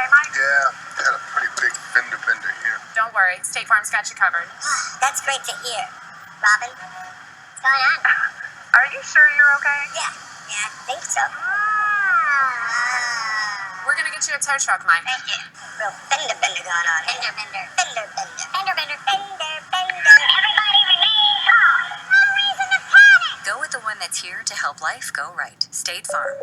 okay, Mike? Yeah, had a pretty big fender bender here. Don't worry, State Farm's got you covered. That's great to hear. Robin, what's going on? Are you sure you're okay? Yeah, I think so. We're gonna get you a tow truck, Mike. Thank you. Real fender bender going on. Fender bender. Fender bender. Fender bender. Fender bender. Everybody remain calm. No reason to panic. Go with the one that's here to help life go right. State Farm.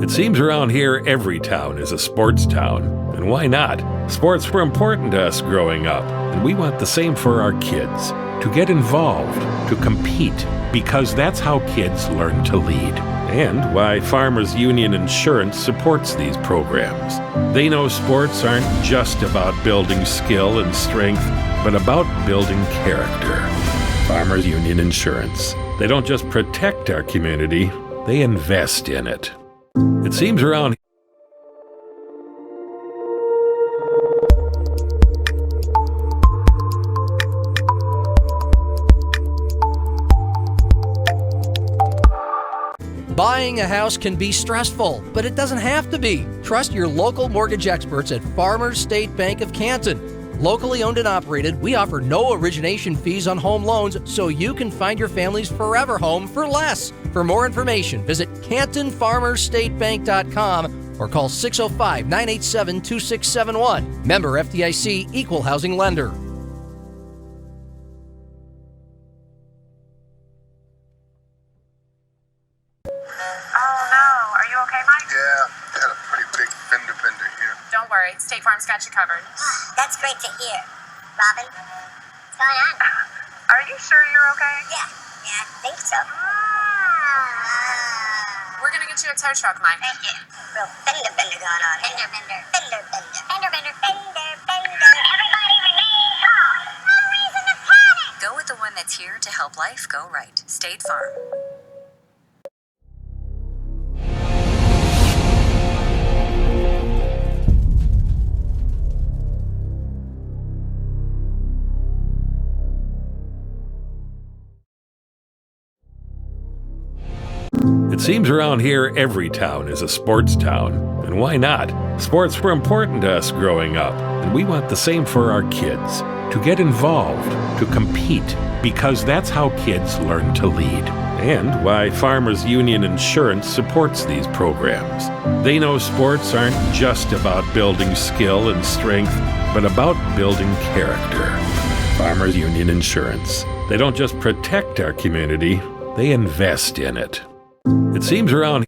It seems around here every town is a sports town. And why not? Sports were important to us growing up, and we want the same for our kids. To get involved, to compete, because that's how kids learn to lead. And why Farmers Union Insurance supports these programs. They know sports aren't just about building skill and strength, but about building character. Farmers Union Insurance. They don't just protect our community, they invest in it. It seems around Buying a house can be stressful, but it doesn't have to be. Trust your local mortgage experts at Farmers State Bank of Canton. Locally owned and operated, we offer no origination fees on home loans, so you can find your family's forever home for less. For more information, visit CantonFarmersStateBank.com or call 605-987-2671. Member FDIC, Equal Housing Lender. Yeah, had a pretty big fender bender here. Don't worry, State Farm's got you covered. That's great to hear. Robin, what's going on? Are you sure you're okay? Yeah, I think so. We're gonna get you a tow truck, Mike. Thank you. Real fender bender going on. Fender bender. Fender bender. Fender bender. Fender bender. Everybody remain calm. No reason to panic. Go with the one that's here to help life go right. State Farm. It seems around here every town is a sports town. And why not? Sports were important to us growing up, and we want the same for our kids. To get involved, to compete, because that's how kids learn to lead. And why Farmers Union Insurance supports these programs. They know sports aren't just about building skill and strength, but about building character. Farmers Union Insurance. They don't just protect our community, they invest in it. It seems around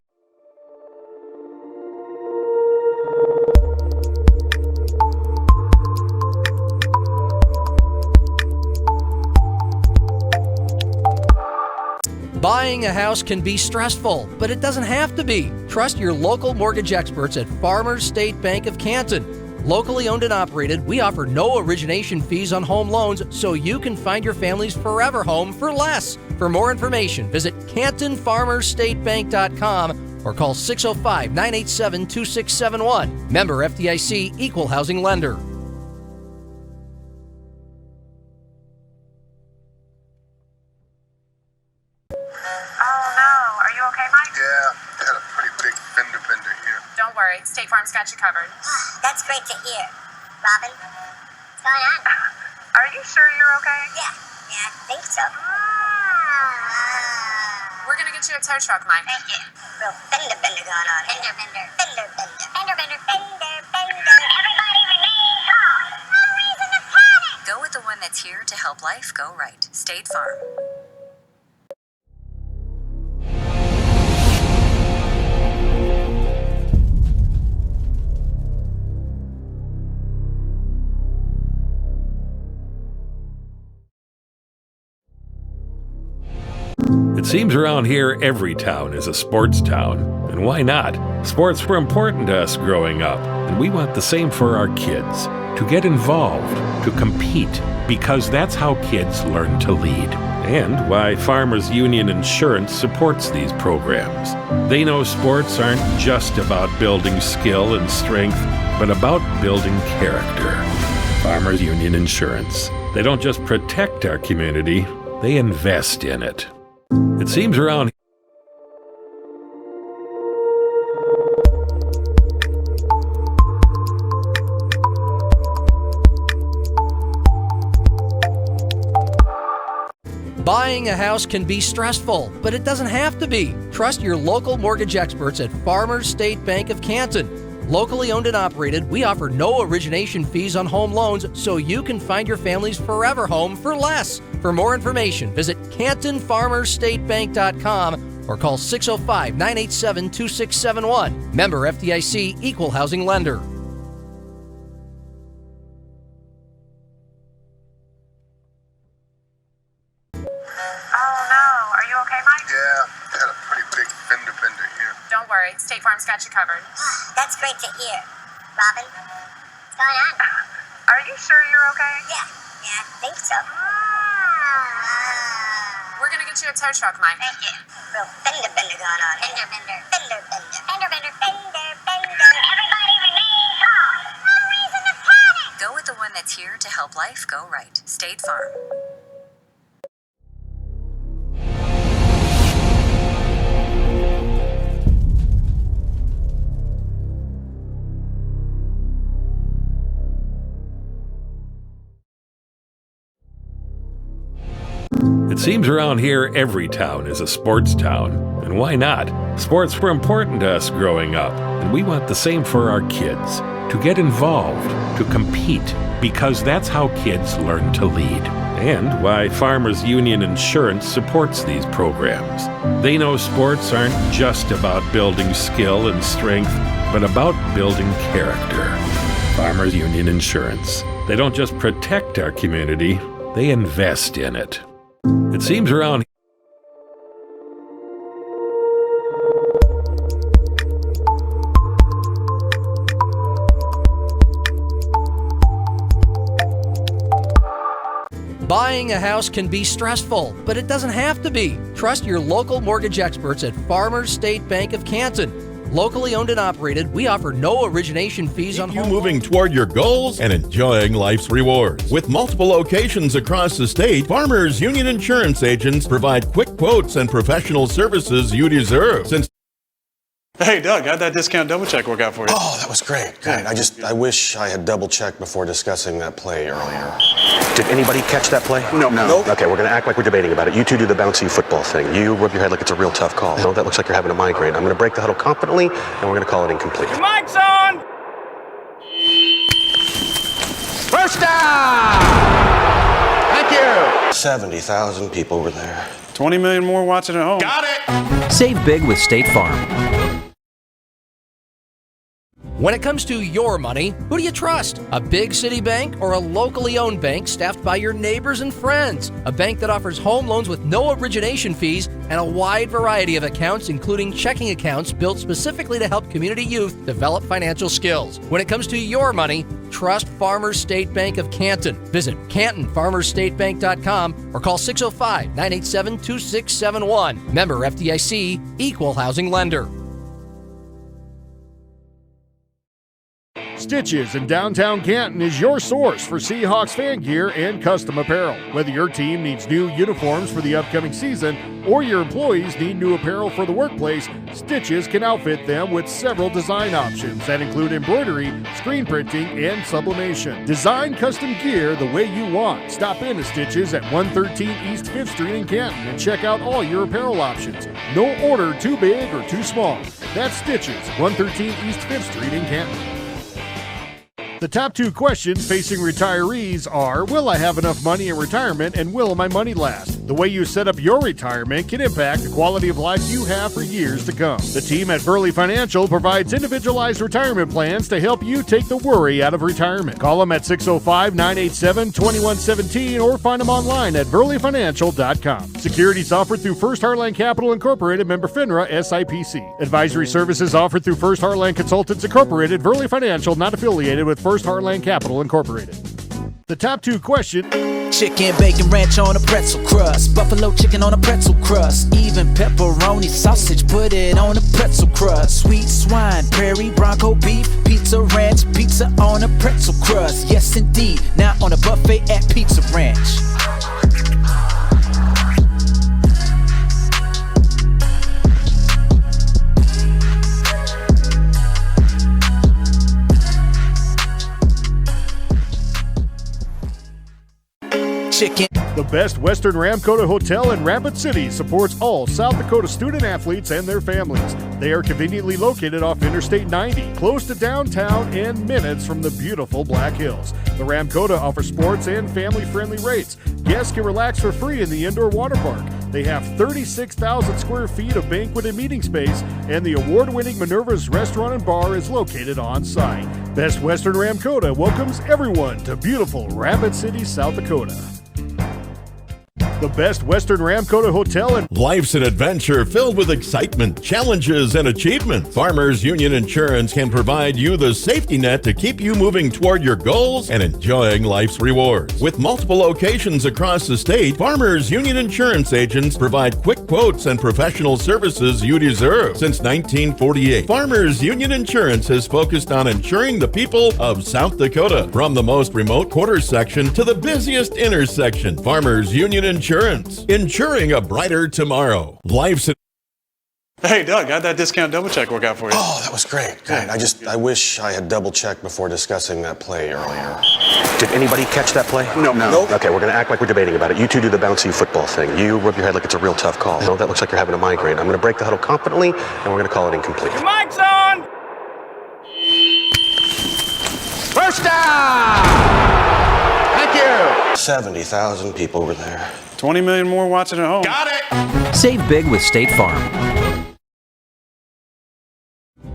Buying a house can be stressful, but it doesn't have to be. Trust your local mortgage experts at Farmers State Bank of Canton. Locally owned and operated, we offer no origination fees on home loans, so you can find your family's forever home for less. For more information, visit CantonFarmersStateBank.com or call 605-987-2671. Member FDIC, Equal Housing Lender. Yeah, had a pretty big fender bender here. Don't worry, State Farm's got you covered. That's great to hear. Robin, what's going on? Are you sure you're okay? Yeah, I think so. We're gonna get you a tow truck, Mike. Thank you. Real fender bender going on. Fender bender. Fender bender. Fender bender. Fender bender. Everybody remain calm. No reason to panic. Go with the one that's here to help life go right. State Farm. It seems around here every town is a sports town. And why not? Sports were important to us growing up, and we want the same for our kids. To get involved, to compete, because that's how kids learn to lead. and why Farmers Union Insurance supports these programs. They know sports aren't just about building skill and strength, but about building character. Farmers Union Insurance. They don't just protect our community, they invest in it. It seems around Buying a house can be stressful, but it doesn't have to be. Trust your local mortgage experts at Farmers State Bank of Canton. Locally owned and operated, we offer no origination fees on home loans, so you can find your family's forever home for less. For more information, visit CantonFarmersStateBank.com or call 605-987-2671. Member FDIC, Equal Housing Lender. Yeah, had a pretty big fender bender here. Don't worry, State Farm's got you covered. That's great to hear. Robin, what's going on? Are you sure you're okay? Yeah, I think so. We're gonna get you a tow truck, Mike. Thank you. Real fender bender going on. Fender bender. Fender bender. Fender bender. Fender bender. Everybody remain calm. No reason to panic. Go with the one that's here to help life go right. State Farm. It seems around here every town is a sports town. And why not? Sports were important to us growing up, and we want the same for our kids. To get involved, to compete, because that's how kids learn to lead. And why Farmers Union Insurance supports these programs. They know sports aren't just about building skill and strength, but about building character. Farmers Union Insurance. They don't just protect our community, they invest in it. It seems around Buying a house can be stressful, but it doesn't have to be. Trust your local mortgage experts at Farmers State Bank of Canton. Locally owned and operated, we offer no origination fees on You home moving toward your goals and enjoying life's rewards. With multiple locations across the state, Farmers Union Insurance agents provide quick quotes and professional services you deserve. Since Hey, Doug, how'd that discount double check work out for you? Oh, that was great. Good. I wish I had double checked before discussing that play earlier. Did anybody catch that play? No. Okay, we're going to act like we're debating about it. You two do the bouncy football thing. You rub your head like it's a real tough call. No, that looks like you're having a migraine. I'm going to break the huddle confidently, and we're going to call it incomplete. Mic's on! First down! Thank you! 70,000 people were there. 20 million more watching at home. got it! Save big with State Farm. When it comes to your money, who do you trust? A big city bank or a locally owned bank staffed by your neighbors and friends? A bank that offers home loans with no origination fees and a wide variety of accounts, including checking accounts built specifically to help community youth develop financial skills. When it comes to your money, trust Farmers State Bank of Canton. Visit CantonFarmersStateBank.com or call 605-987-2671. Member FDIC, Equal Housing Lender. Stitches in downtown Canton is your source for Seahawks fan gear and custom apparel. Whether your team needs new uniforms for the upcoming season or your employees need new apparel for the workplace, Stitches can outfit them with several design options that include embroidery, screen printing, and sublimation. Design custom gear the way you want. Stop in to Stitches at 113 East 5th Street in Canton and check out all your apparel options. No order too big or too small. That's Stitches, 113 East 5th Street in Canton. The top two questions facing retirees are, will I have enough money in retirement and will my money last? The way you set up your retirement can impact the quality of life you have for years to come. The team at Burley Financial provides individualized retirement plans to help you take the worry out of retirement. Call them at 605-987-2117 or find them online at burleyfinancial.com. Securities offered through First Heartland Capital Incorporated, member FINRA, SIPC. Advisory services offered through First Heartland Consultants Incorporated, Burley Financial, not affiliated with First Heartland Capital Incorporated. The top two questions. Chicken, bacon, ranch on a pretzel crust. Buffalo chicken on a pretzel crust. Even pepperoni sausage, put it on a pretzel crust. Sweet swine, prairie, bronco beef, pizza ranch, pizza on a pretzel crust. Yes indeed, now on a buffet at Pizza Ranch. Chicken. The Best Western Ramkota Hotel in Rapid City supports all South Dakota student athletes and their families. They are conveniently located off Interstate 90, close to downtown and minutes from the beautiful Black Hills. The Ramkota offers sports and family-friendly rates. Guests can relax for free in the indoor water park. They have 36,000 square feet of banquet and meeting space, and the award-winning Minerva's Restaurant and Bar is located on site. Best Western Ramkota welcomes everyone to beautiful Rapid City, South Dakota. The Best Western Ramkota Hotel in Life's an adventure filled with excitement, challenges, and achievement. Farmers Union Insurance can provide you the safety net to keep you moving toward your goals and enjoying life's rewards. With multiple locations across the state, Farmers Union Insurance agents provide quick quotes and professional services you deserve. Since 1948, Farmers Union Insurance has focused on insuring the people of South Dakota. From the most remote quarter section to the busiest intersection, Farmers Union Insurance. Insuring a brighter tomorrow. Life's a... Hey, Doug, how'd that discount double check work out for you? Oh, that was great. I wish I had double checked before discussing that play earlier. Did anybody catch that play? No. Okay, we're going to act like we're debating about it. You two do the bouncy football thing. You rub your head like it's a real tough call. No, that looks like you're having a migraine. I'm going to break the huddle confidently, and we're going to call it incomplete. Your mic's on! First down! Thank you! 70,000 people were there. 20 million more watching at home. Got it! Save big with State Farm.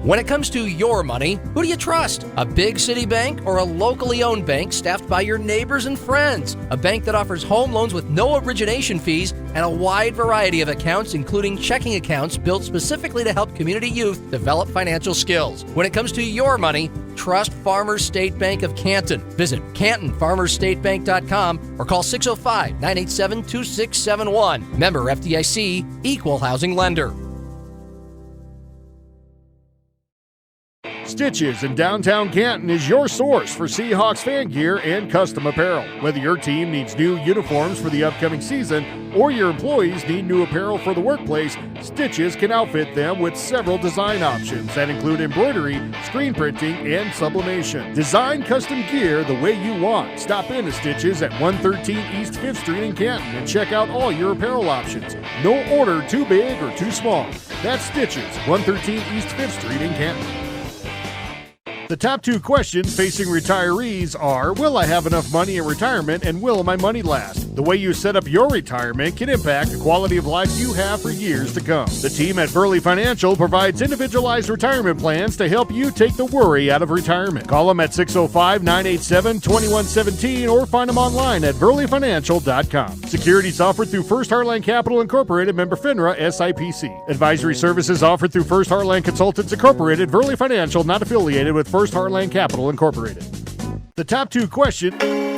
When it comes to your money, who do you trust? A big city bank or a locally owned bank staffed by your neighbors and friends? A bank that offers home loans with no origination fees and a wide variety of accounts, including checking accounts built specifically to help community youth develop financial skills. When it comes to your money, trust Farmers State Bank of Canton. Visit CantonFarmersStateBank.com or call 605-987-2671. Member FDIC, Equal Housing Lender. Stitches in downtown Canton is your source for Seahawks fan gear and custom apparel. Whether your team needs new uniforms for the upcoming season or your employees need new apparel for the workplace, Stitches can outfit them with several design options that include embroidery, screen printing, and sublimation. Design custom gear the way you want. Stop in to Stitches at 113 East 5th Street in Canton and check out all your apparel options. No order too big or too small. That's Stitches, 113 East 5th Street in Canton. The top two questions facing retirees are, will I have enough money in retirement and will my money last? The way you set up your retirement can impact the quality of life you have for years to come. The team at Burley Financial provides individualized retirement plans to help you take the worry out of retirement. Call them at 605-987-2117 or find them online at burleyfinancial.com. Securities offered through First Heartland Capital Incorporated, member FINRA, SIPC. Advisory services offered through First Heartland Consultants Incorporated, Burley Financial, not affiliated with First Heartland Capital Incorporated. The top two questions.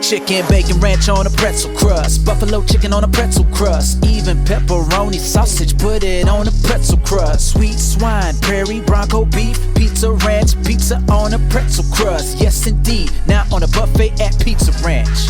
Chicken, bacon, ranch on a pretzel crust. Buffalo chicken on a pretzel crust. Even pepperoni sausage, put it on a pretzel crust. Sweet swine, prairie, bronco beef, pizza ranch, pizza on a pretzel crust. Yes indeed, now on a buffet at Pizza Ranch.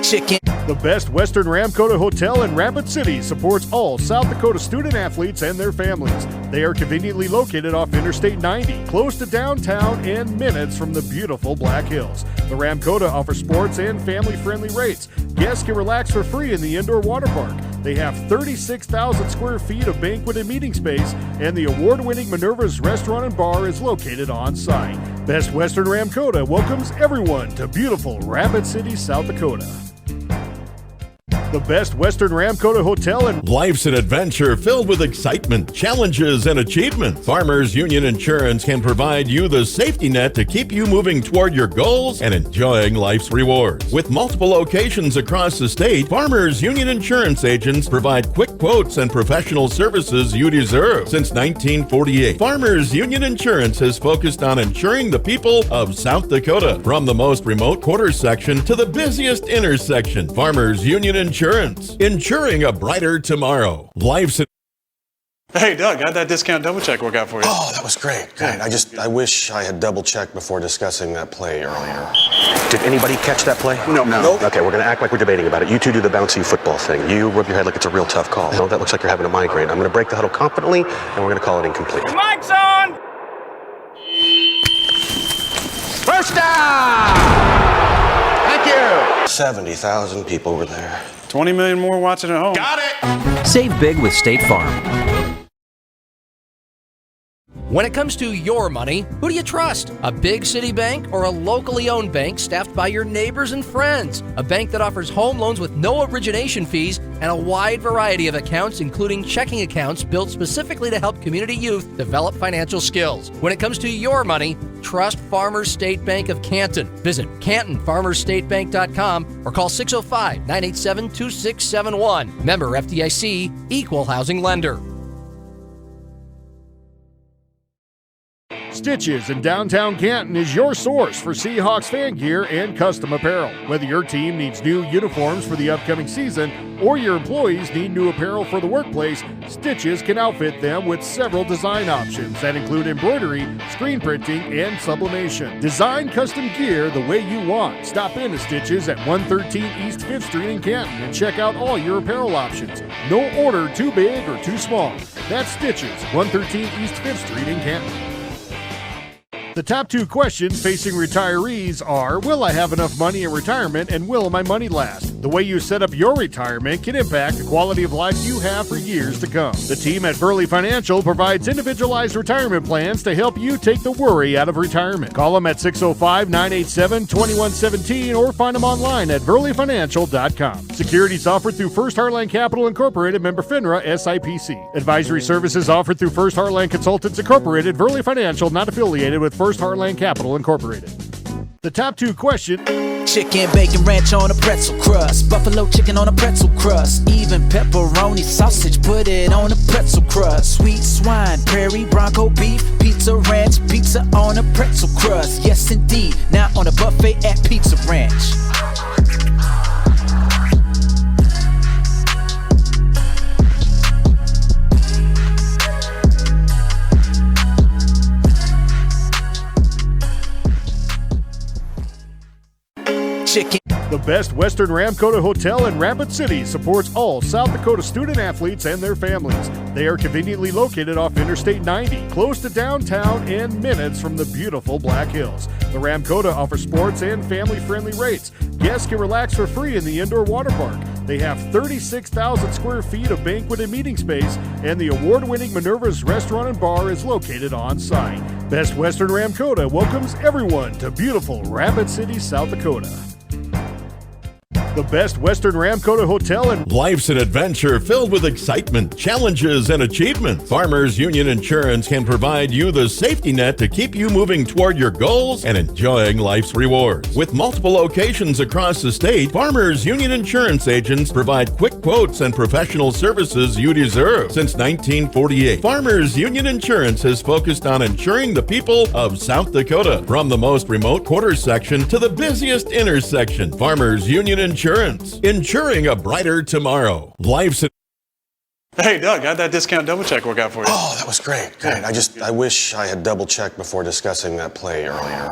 Chicken. The Best Western Ramkota Hotel in Rapid City supports all South Dakota student athletes and their families. They are conveniently located off Interstate 90, close to downtown and minutes from the beautiful Black Hills. The Ramkota offers sports and family-friendly rates. Guests can relax for free in the indoor water park. They have 36,000 square feet of banquet and meeting space, and the award-winning Minerva's Restaurant and Bar is located on site. Best Western Ramkota welcomes everyone to beautiful Rapid City, South Dakota. The best Western Ramkota hotel and Life's an adventure filled with excitement, challenges, and achievement. Farmers Union Insurance can provide you the safety net to keep you moving toward your goals and enjoying life's rewards. With multiple locations across the state, Farmers Union Insurance agents provide quick quotes and professional services you deserve. Since 1948, Farmers Union Insurance has focused on insuring the people of South Dakota. From the most remote quarter section to the busiest intersection, Farmers Union Insurance. Insuring a brighter tomorrow. Life's Hey, Doug, how'd that discount double check work out for you? Oh, that was great. Great. I wish I had double checked before discussing that play earlier. Did anybody catch that play? No. Okay, we're going to act like we're debating about it. You two do the bouncy football thing. You rub your head like it's a real tough call. No, that looks like you're having a migraine. I'm going to break the huddle confidently, and we're going to call it incomplete. Mike's on! First down! Thank you! 70,000 people were there. 20 million more watching at home. Got it! Save big with State Farm. When it comes to your money, who do you trust? A big city bank or a locally owned bank staffed by your neighbors and friends? A bank that offers home loans with no origination fees and a wide variety of accounts, including checking accounts built specifically to help community youth develop financial skills. When it comes to your money, trust Farmers State Bank of Canton. Visit CantonFarmersStateBank.com or call 605-987-2671. Member FDIC, Equal Housing Lender. Stitches in downtown Canton is your source for Seahawks fan gear and custom apparel. Whether your team needs new uniforms for the upcoming season or your employees need new apparel for the workplace, Stitches can outfit them with several design options that include embroidery, screen printing, and sublimation. Design custom gear the way you want. Stop in to Stitches at 113 East 5th Street in Canton and check out all your apparel options. No order too big or too small. That's Stitches, 113 East 5th Street in Canton. The top two questions facing retirees are, will I have enough money in retirement and will my money last? The way you set up your retirement can impact the quality of life you have for years to come. The team at Burley Financial provides individualized retirement plans to help you take the worry out of retirement. Call them at 605-987-2117 or find them online at burleyfinancial.com. Securities offered through First Heartland Capital Incorporated, member FINRA, SIPC. Advisory services offered through First Heartland Consultants Incorporated, Burley Financial, not affiliated with First Heartland Capital Incorporated. The top two questions. Chicken, bacon, ranch on a pretzel crust. Buffalo chicken on a pretzel crust. Even pepperoni sausage, put it on a pretzel crust. Sweet swine, prairie, bronco beef, pizza ranch, pizza on a pretzel crust. Yes, indeed. Now on a buffet at Pizza Ranch. Chicken. The best Western Ramkota hotel in Rapid City supports all South Dakota student athletes and their families. They are conveniently located off Interstate 90, close to downtown and minutes from the beautiful Black Hills. The Ramkota offers sports and family-friendly rates. Guests can relax for free in the indoor water park. They have 36,000 square feet of banquet and meeting space, and the award-winning Minerva's Restaurant and Bar is located on site. Best Western Ramkota welcomes everyone to beautiful Rapid City, South Dakota. The best Western Ramkota hotel and Life's an adventure filled with excitement, challenges, and achievement. Farmers Union Insurance can provide you the safety net to keep you moving toward your goals and enjoying life's rewards. With multiple locations across the state, Farmers Union Insurance agents provide quick quotes and professional services you deserve. Since 1948, Farmers Union Insurance has focused on insuring the people of South Dakota. From the most remote quarter section to the busiest intersection, Farmers Union Insurance. Insuring a brighter tomorrow. Life's Hey, Doug, how'd that discount double check work out for you? Oh, that was great. Great. I wish I had double checked before discussing that play earlier.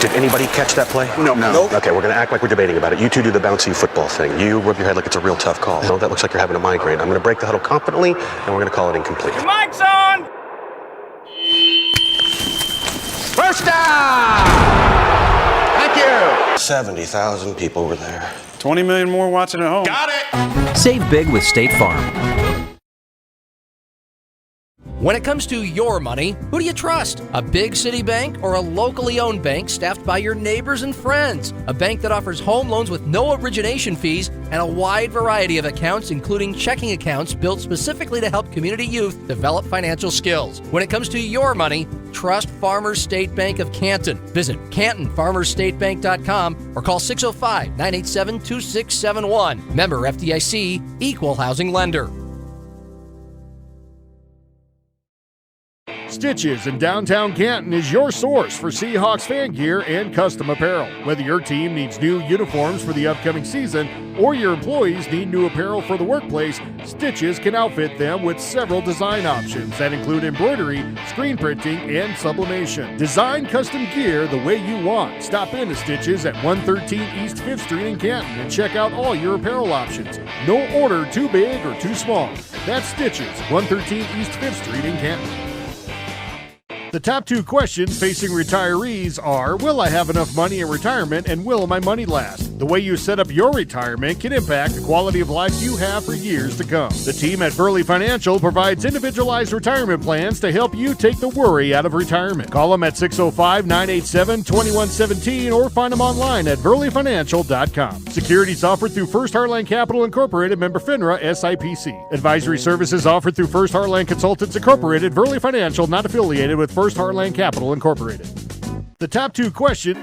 Did anybody catch that play? No. Okay, we're going to act like we're debating about it. You two do the bouncy football thing. You rub your head like it's a real tough call. No, that looks like you're having a migraine. I'm going to break the huddle confidently, and we're going to call it incomplete. Mike's on! First down! Thank you! 70,000 people were there. 20 million more watching at home. Got it! Save big with State Farm. When it comes to your money, who do you trust? A big city bank or a locally owned bank staffed by your neighbors and friends? A bank that offers home loans with no origination fees and a wide variety of accounts, including checking accounts built specifically to help community youth develop financial skills. When it comes to your money, trust Farmers State Bank of Canton. Visit CantonFarmersStateBank.com or call 605-987-2671. Member FDIC, Equal Housing Lender. Stitches in downtown Canton is your source for Seahawks fan gear and custom apparel. Whether your team needs new uniforms for the upcoming season or your employees need new apparel for the workplace, Stitches can outfit them with several design options that include embroidery, screen printing, and sublimation. Design custom gear the way you want. Stop in to Stitches at 113 East 5th Street in Canton and check out all your apparel options. No order too big or too small. That's Stitches, 113 East 5th Street in Canton. The top two questions facing retirees are, will I have enough money in retirement and will my money last? The way you set up your retirement can impact the quality of life you have for years to come. The team at Burley Financial provides individualized retirement plans to help you take the worry out of retirement. Call them at 605-987-2117 or find them online at burleyfinancial.com. Securities offered through First Heartland Capital Incorporated, member FINRA, SIPC. Advisory services offered through First Heartland Consultants Incorporated, Burley Financial, not affiliated with First Heartland Capital Incorporated. The top two questions.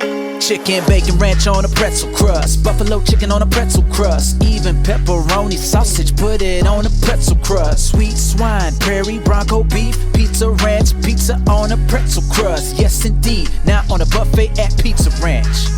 Chicken, bacon, ranch on a pretzel crust. Buffalo chicken on a pretzel crust. Even pepperoni, sausage, put it on a pretzel crust. Sweet swine, prairie, bronco beef, pizza ranch, pizza on a pretzel crust. Yes, indeed. Now on a buffet at Pizza Ranch.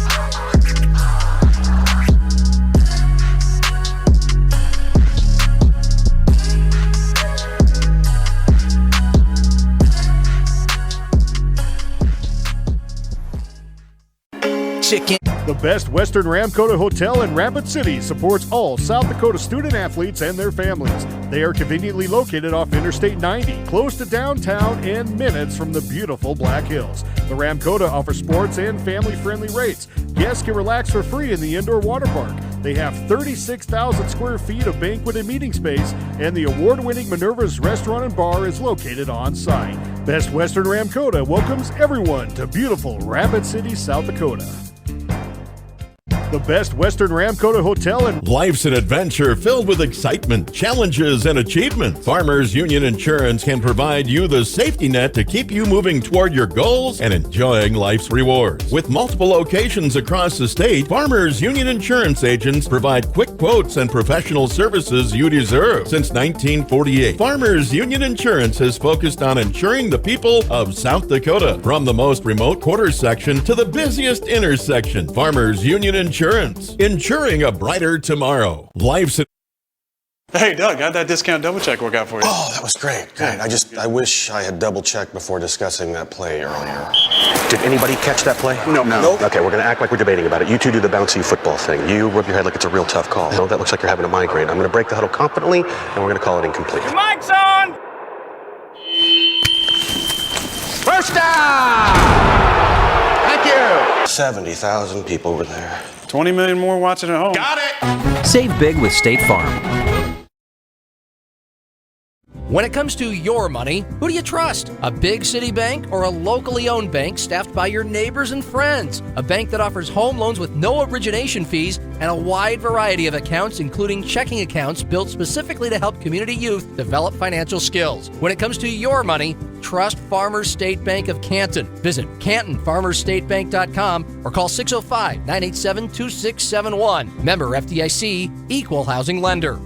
Chicken. The Best Western Ramkota Hotel in Rapid City supports all South Dakota student athletes and their families. They are conveniently located off Interstate 90, close to downtown and minutes from the beautiful Black Hills. The Ramkota offers sports and family-friendly rates. Guests can relax for free in the indoor water park. They have 36,000 square feet of banquet and meeting space, and the award-winning Minerva's Restaurant and Bar is located on site. Best Western Ramkota welcomes everyone to beautiful Rapid City, South Dakota. The Best Western Ramkota Hotel in Life's an adventure filled with excitement, challenges, and achievement. Farmers Union Insurance can provide you the safety net to keep you moving toward your goals and enjoying life's rewards. With multiple locations across the state, Farmers Union Insurance agents provide quick quotes and professional services you deserve. Since 1948, Farmers Union Insurance has focused on insuring the people of South Dakota. From the most remote quarter section to the busiest intersection, Farmers Union Insurance, insuring a brighter tomorrow. Life's Hey, Doug, how'd that discount double check work out for you? Oh, that was great. I wish I had double checked before discussing that play earlier. Did anybody catch that play? No. Okay, we're going to act like we're debating about it. You two do the bouncy football thing. You rub your head like it's a real tough call. No, that looks like you're having a migraine. I'm going to break the huddle confidently, and we're going to call it incomplete. Your mic's on! First down! Thank you! 70,000 people were there. 20 million more watching at home. Got it! Save big with State Farm. When it comes to your money, who do you trust? A big city bank or a locally owned bank staffed by your neighbors and friends? A bank that offers home loans with no origination fees and a wide variety of accounts, including checking accounts built specifically to help community youth develop financial skills. When it comes to your money, trust Farmers State Bank of Canton. Visit CantonFarmersStateBank.com or call 605-987-2671. Member FDIC, Equal Housing Lender.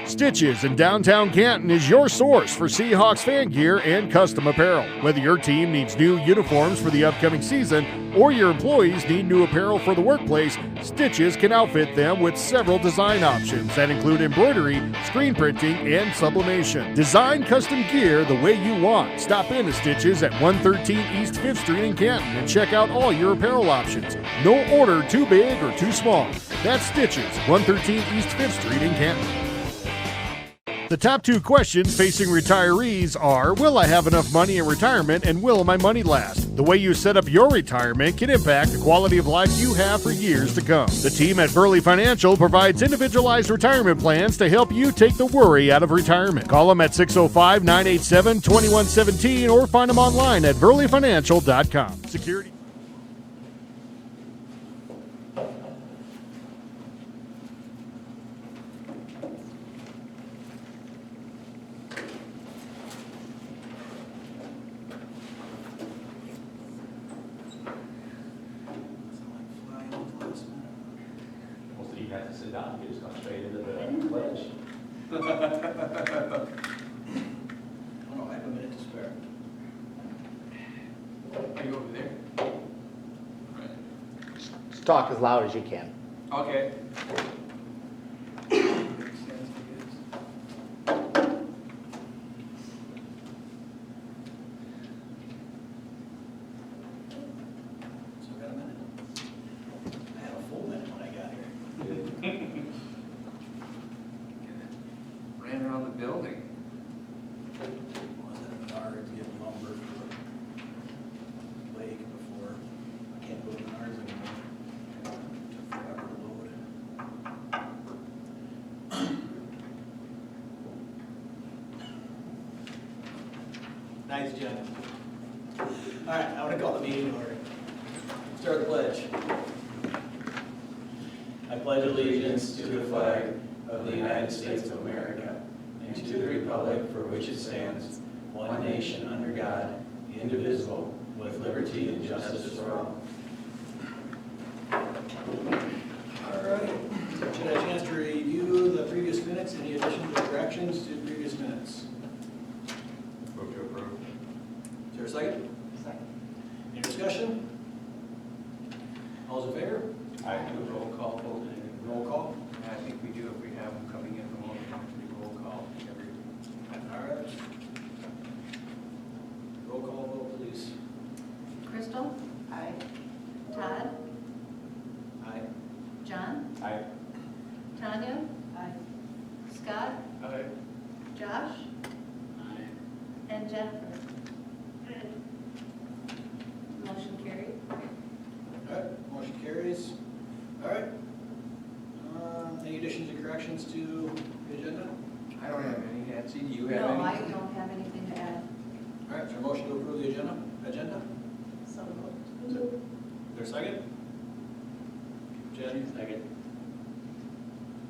Stitches in downtown Canton is your source for Seahawks fan gear and custom apparel. Whether your team needs new uniforms for the upcoming season or your employees need new apparel for the workplace, Stitches can outfit them with several design options that include embroidery, screen printing, and sublimation. Design custom gear the way you want. Stop in to Stitches at 113 East 5th Street in Canton and check out all your apparel options. No order too big or too small. That's Stitches, 113 East 5th Street in Canton. The top two questions facing retirees are, will I have enough money in retirement and will my money last? The way you set up your retirement can impact the quality of life you have for years to come. The team at Burley Financial provides individualized retirement plans to help you take the worry out of retirement. Call them at 605-987-2117 or find them online at burleyfinancial.com. Security. Talk as loud as you can. Okay. Ran around the building. Nice job. All right, I want to call the meeting in order. Start the pledge. I pledge allegiance to the flag of the United States of America and to the republic for which it stands, one nation under God, indivisible, with liberty and justice for all. All right. Should I have a chance to review the previous minutes? Any additions or corrections to the previous minutes? Move to approve. Is there a second? Second. Any discussion? All's in favor? I do a roll call vote. Roll call? I think we do if we have them coming in from all the country. Roll call every. All right. Roll call vote, please. Crystal? Aye. Todd? Aye. John? Aye. Tanya? Aye. Scott? Aye. Josh? Aye. And Jennifer? Motion carried. All right, motion carries. All right. Any additions or corrections to the agenda? I don't have any. Nancy, do you have No, any? I don't have anything to add. All right, is there a motion to approve the agenda? So moved. Is there a second? Jen? Second.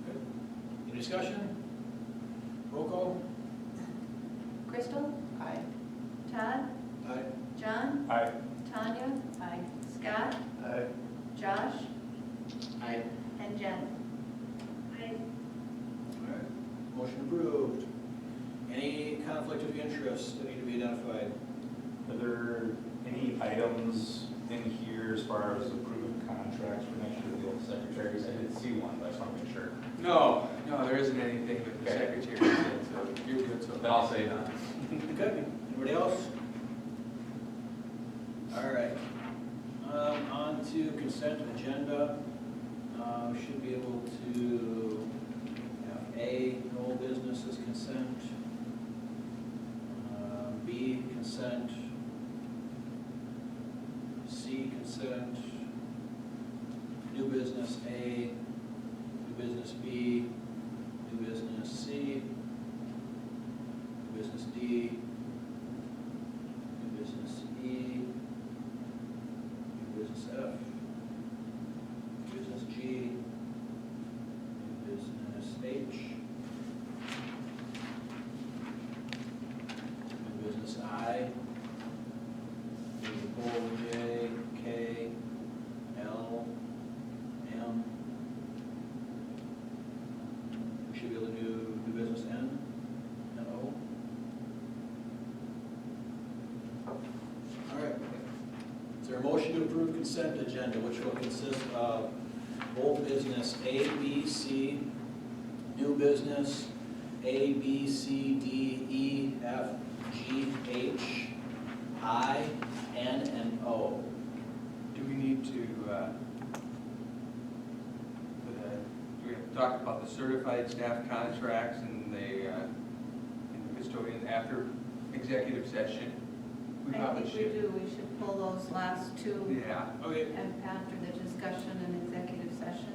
Good. Any discussion? Roll call? Crystal? Aye. Todd? Aye. John? Aye. Tanya? Aye. Scott? Aye. Josh? Aye. And Jen? Aye. All right, motion approved. Any conflict of interest that need to be identified? Are there any items in here as far as approved contracts for next year with the old secretaries? I did see one, but I just want to make sure. No, there isn't anything that the secretary did, so you're good. So Then I'll say none. Okay, anybody else? All right. On to consent agenda. Should be able to have A, no business as consent. B, consent. C, consent. New business A, new business B, new business C, new business D, new business E, new business F, new business G, new business H, new business I, new J, K, L, M. We should be able to do new business N and O. All right. Is there a motion to approve consent agenda, which will consist of old business A, B, C, new business A, B, C, D, E, F, G, H, I, N, and O? do we need to, do we have to talk about the certified staff contracts and the custodian after executive session? We I probably think we should. do. We should pull those those last two. Yeah. Okay. And after the discussion in executive session.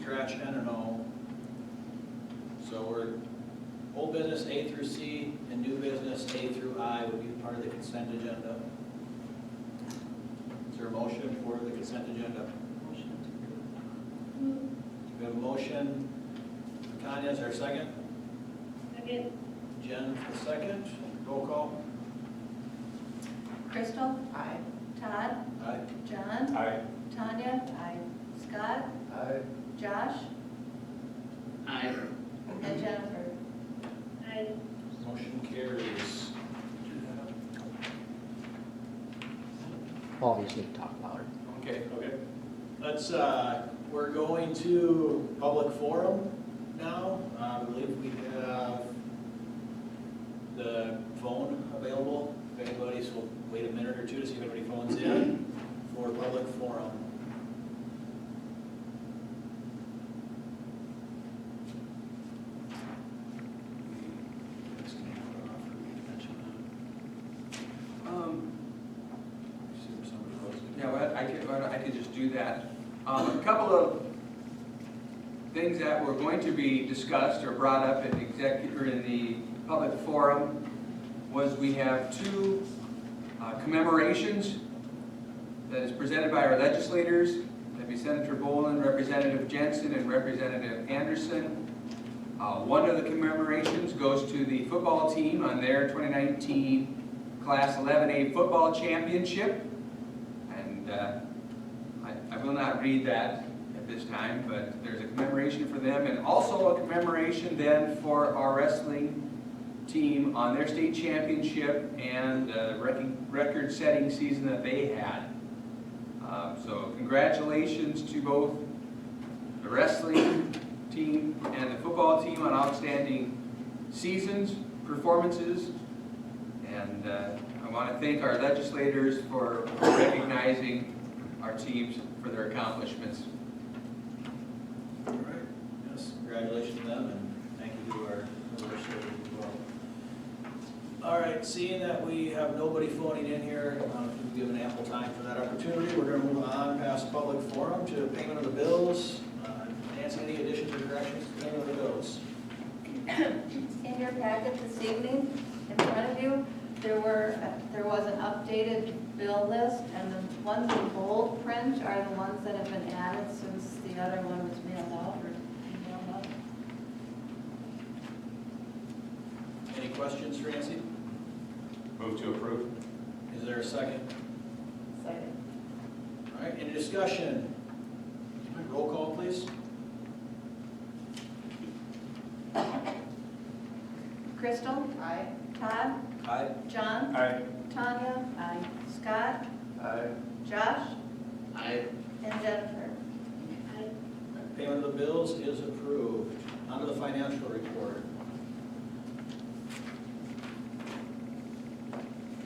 Scratch N and O. So we're, old business A through C and new business A through I would be part of the consent agenda. Is there a motion for the consent agenda? We have a motion. Tanya, is there a second? Second. Jen for the second. Roll call. Crystal? Aye. Todd? Aye. John? Aye. Tanya? Aye. Scott? Aye. Josh? Aye. And Jennifer? Aye. Motion carries. All these need to talk louder. Okay. Okay. Let's, we're going to public forum now. I believe we have the phone available. If anybody, so we'll wait a minute or two to see if anybody phones in for public forum. Yeah, well, I could just do that. A couple of things that were going to be discussed or brought up in the public forum was we have two commemorations that is presented by our legislators. That'd be Senator Boland, Representative Jensen, and Representative Anderson. One of the commemorations goes to the football team on their 2019 Class 11A football championship. And I will not read that at this time, but there's a commemoration for them and also a commemoration then for our wrestling team on their state championship and record-setting season that they had. So congratulations to both the wrestling team and the football team on outstanding seasons, performances, and I want to thank our legislators for recognizing our teams for their accomplishments. All right. Yes, congratulations to them and thank you to our legislators as well. All right, seeing that we have nobody phoning in here, we've given ample time for that opportunity. We're going to move on past public forum to payment of the bills. Nancy, any additions or corrections to payment of the bills? In your packet this evening, in front of you, there was an updated bill list, and the ones in bold print are the ones that have been added since the other one was mailed out or mailed out. Any questions for Nancy? Move to approve. Is there a second? Second. All right, any discussion? Roll call, please. Crystal? Aye. Todd? Aye. John? Aye. Tanya? Aye. Scott? Aye. Josh? Aye. And Jennifer? Aye. Payment of the bills is approved. On to the financial report.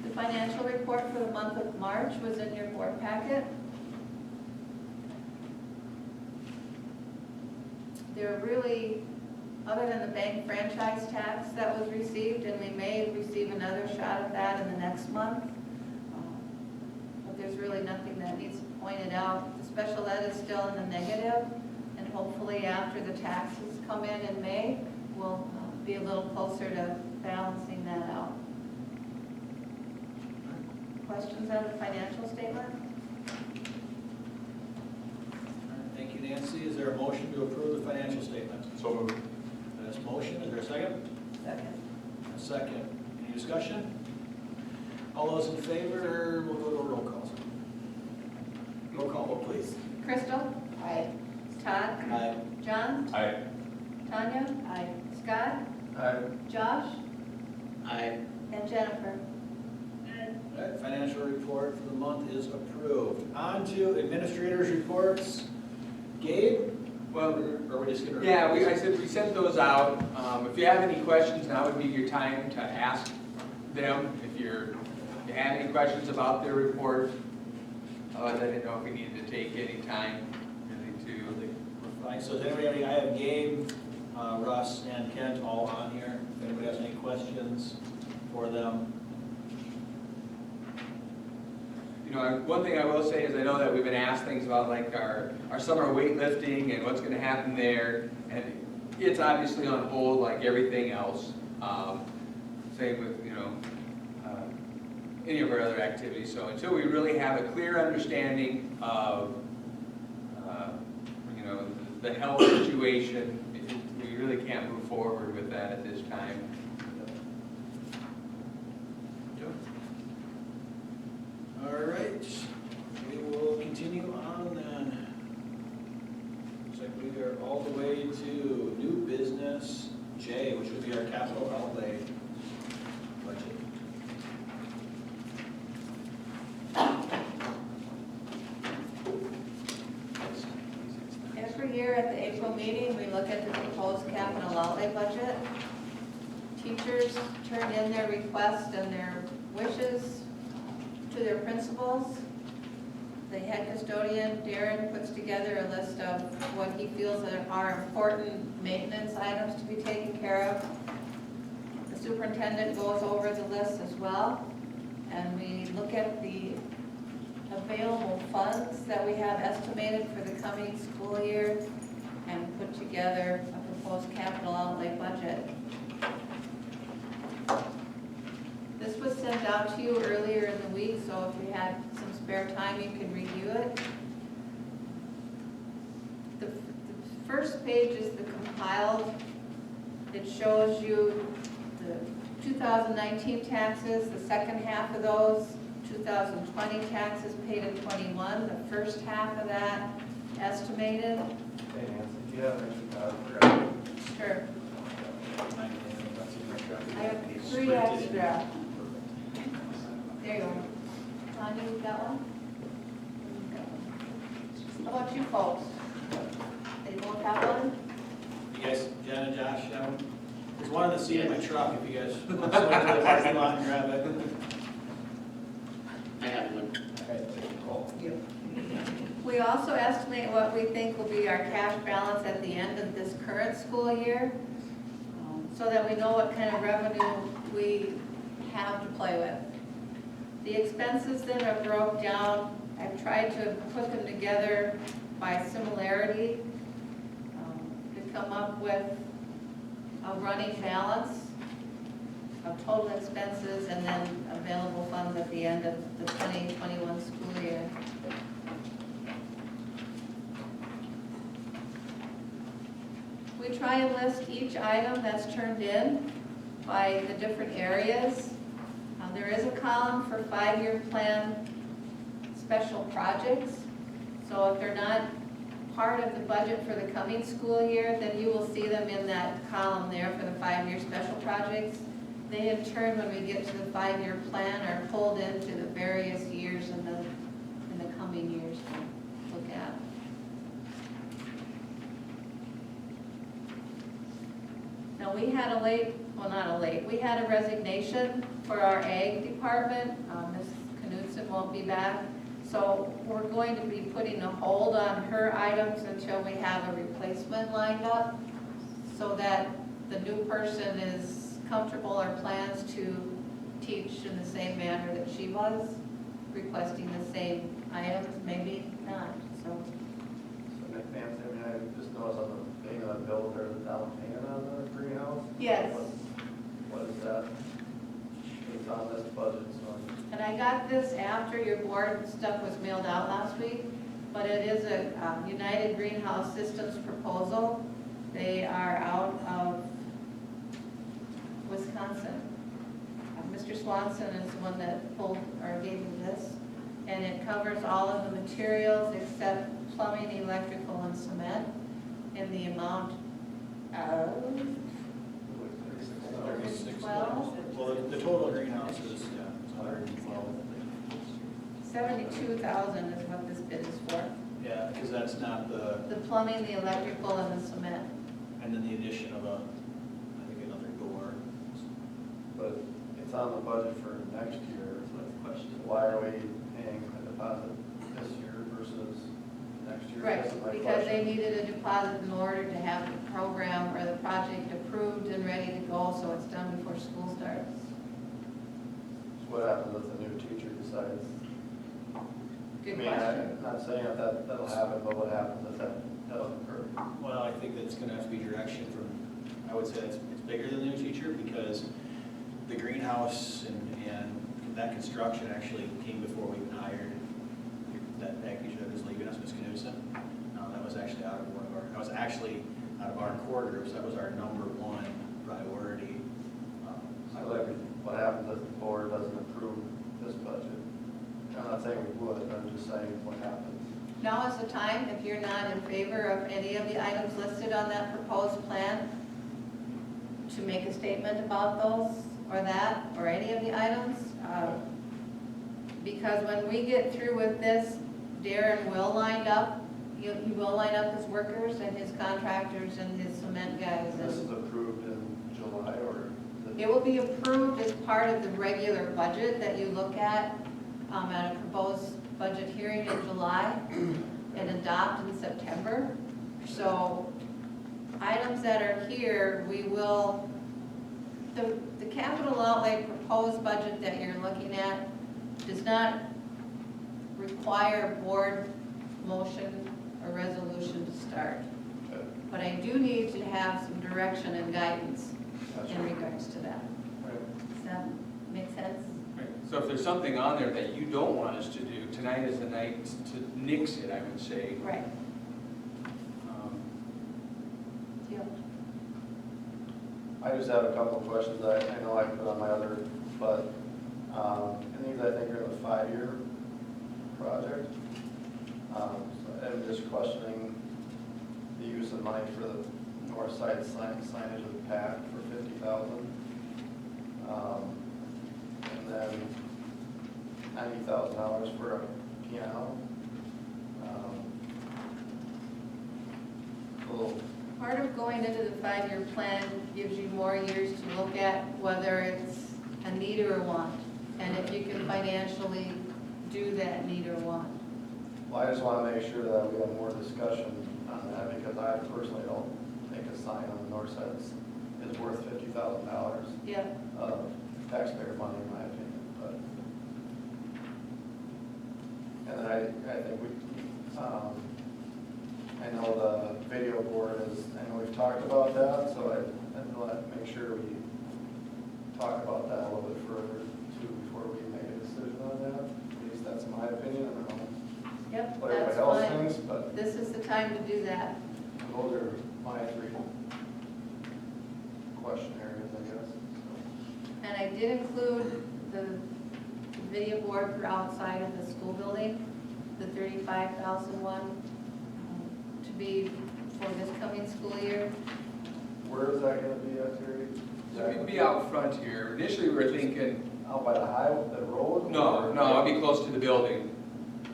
The financial report for the month of March was in your board packet. There really, other than the bank franchise tax that was received, and we may receive another shot at that in the next month, but there's really nothing that needs pointed out. The special ed is still in the negative, and hopefully after the taxes come in May, we'll be a little closer to balancing that out. Questions on the financial statement? Thank you, Nancy. Is there a motion to approve the financial statement? So moved. That's a motion. Is there a second? Second. A second. Any discussion? All those in favor, we'll go to a roll call. Roll call vote, please. Crystal? Aye. Todd? Aye. John? Aye. Tanya? Aye. Scott? Aye. Josh? Aye. And Jennifer? All right, financial report for the month is approved. On to administrators' reports. Gabe? Well, or are we just going to? yeah, I said we sent those out. If you have any questions, now would be your time to ask them. If you have any questions about their report, I didn't know if we needed to take any time really to. Fine. So does anybody have any? I have Gabe, Russ, and Kent all on here. If anybody has any questions for them. You know, one thing I will say is I know that we've been asked things about like our summer weightlifting and what's going to happen there, and it's obviously on hold like everything else. Same with, you know, any of our other activities. So until we really have a clear understanding of, you know, the health situation, we really can't move forward with that at this time. All right, we will continue on then. Looks like we are all the way to new business J, which would be our capital outlay budget. Every year at the April meeting, we look at the proposed capital outlay budget. Teachers turn in their requests and their wishes to their principals. The head custodian, Darren, puts together a list of what he feels are important maintenance items to be taken care of. The superintendent goes over the list as well, and we look at the available funds that we have estimated for the coming school year and put together a proposed capital outlay budget. This was sent out to you earlier in the week, so if you had some spare time, you can review it. The first page is the compiled. It shows you the 2019 taxes, the second half of those, 2020 taxes paid in 21, the first half of that estimated. Hey Nancy, do you have any, Sure. I have 3 extra. There you go. Tanya, you got one? How about you folks? They both have one? You guys, Jen and Josh, have one? There's one in the seat of my truck if you guys want to swing to the parking lot and grab it. I have one. We also estimate what we think will be our cash balance at the end of this current school year, so that we know what kind of revenue we have to play with. The expenses then are broke down. I've tried to put them together by similarity to come up with a running balance of total expenses and then available funds at the end of the 2021 school year. We try and list each item that's turned in by the different areas. There is a column for 5-year plan special projects. So if they're not part of the budget for the coming school year, then you will see them in that column there for the 5-year special projects. They in turn, when we get to the 5-year plan, are pulled into the various years in the coming years to look at. Now we had we had a resignation for our ag department. Ms. Knudsen won't be back. So we're going to be putting a hold on her items until we have a replacement lined up so that the new person is comfortable or plans to teach in the same manner that she was, requesting the same items, maybe not, so. So Nick Nancy, I mean, I just noticed on the thing on the bill, there's a down payment on the greenhouse. Yes. What is that? It's on this budget, so. And I got this after your board stuff was mailed out last week, but it is a United Greenhouse Systems proposal. They are out of Wisconsin. Mr. Swanson is the one that pulled or gave me this, and it covers all of the materials except plumbing, electrical, and cement in the amount of 112. Well, the total greenhouse is 112. 72,000 is what this bid is for. Yeah, because that's not The plumbing, the electrical, and the cement. and then the addition of I think another door. But it's on the budget for next year, so that's the question. Why are we paying a deposit this year versus next year? Right, That's my because they question. needed a deposit in order to have the program or the project approved and ready to go, so it's done before school starts. So what happens if the new teacher decides Good I mean, question. I'm not saying that that'll happen, but what happens if that doesn't occur? Well, I think that's gonna have to be direction from, I would say it's bigger than the new teacher, because the greenhouse and that construction actually came before we even hired that package that is leaving us, Ms. Knudsen. That was actually out of our core groups, that was our number one priority. So like, what happens if the board doesn't approve this budget? I'm not saying we would, I'm just saying what happens. Now is the time, if you're not in favor of any of the items listed on that proposed plan, to make a statement about those, or that, or any of the items. Because when we get through with this, Darren will line up, he will line up his workers and his contractors and his cement guys. This is approved in July, or? It will be approved as part of the regular budget that you look at a proposed budget hearing in July and adopt in September. So items that are here, we will, the capital outlay proposed budget that you're looking at does not require board motion or resolution to start. Okay. But I do need to have some direction and guidance in regards to that. Does that make sense? Right. So if there's something on there that you don't want us to do, tonight is the night to nix it, I would say. Right. Deal. I just have a couple of questions I know I can put on my other, but, and these I think are in a 5-year project. So I'm just questioning the use of money for the north side signage of the pack for $50,000. And then $90,000 for a piano. Part of going into the 5-year plan gives you more years to look at whether it's a need or a want, and if you can financially do that need or want. Well, I just want to make sure that we have more discussion on that, because I personally don't think a sign on the north side is worth $50,000 Yeah. of taxpayer money, in my opinion. But and then I think we, I know the video board is, I know we've talked about that, so I'd want to make sure we talk about that a little bit further too before we make a decision on that. At least that's my opinion. I don't know Yep, what that's everybody else fine. thinks, but This is the time to do that. those are my 3 question areas, I guess. And I did include the video board for outside of the school building, the $35,000 one, to be for this coming school year. Where is that going to be at, Terry? So it'd be out front here. Initially, we were thinking. Out by the highway, the road? No, it'd be close to the building.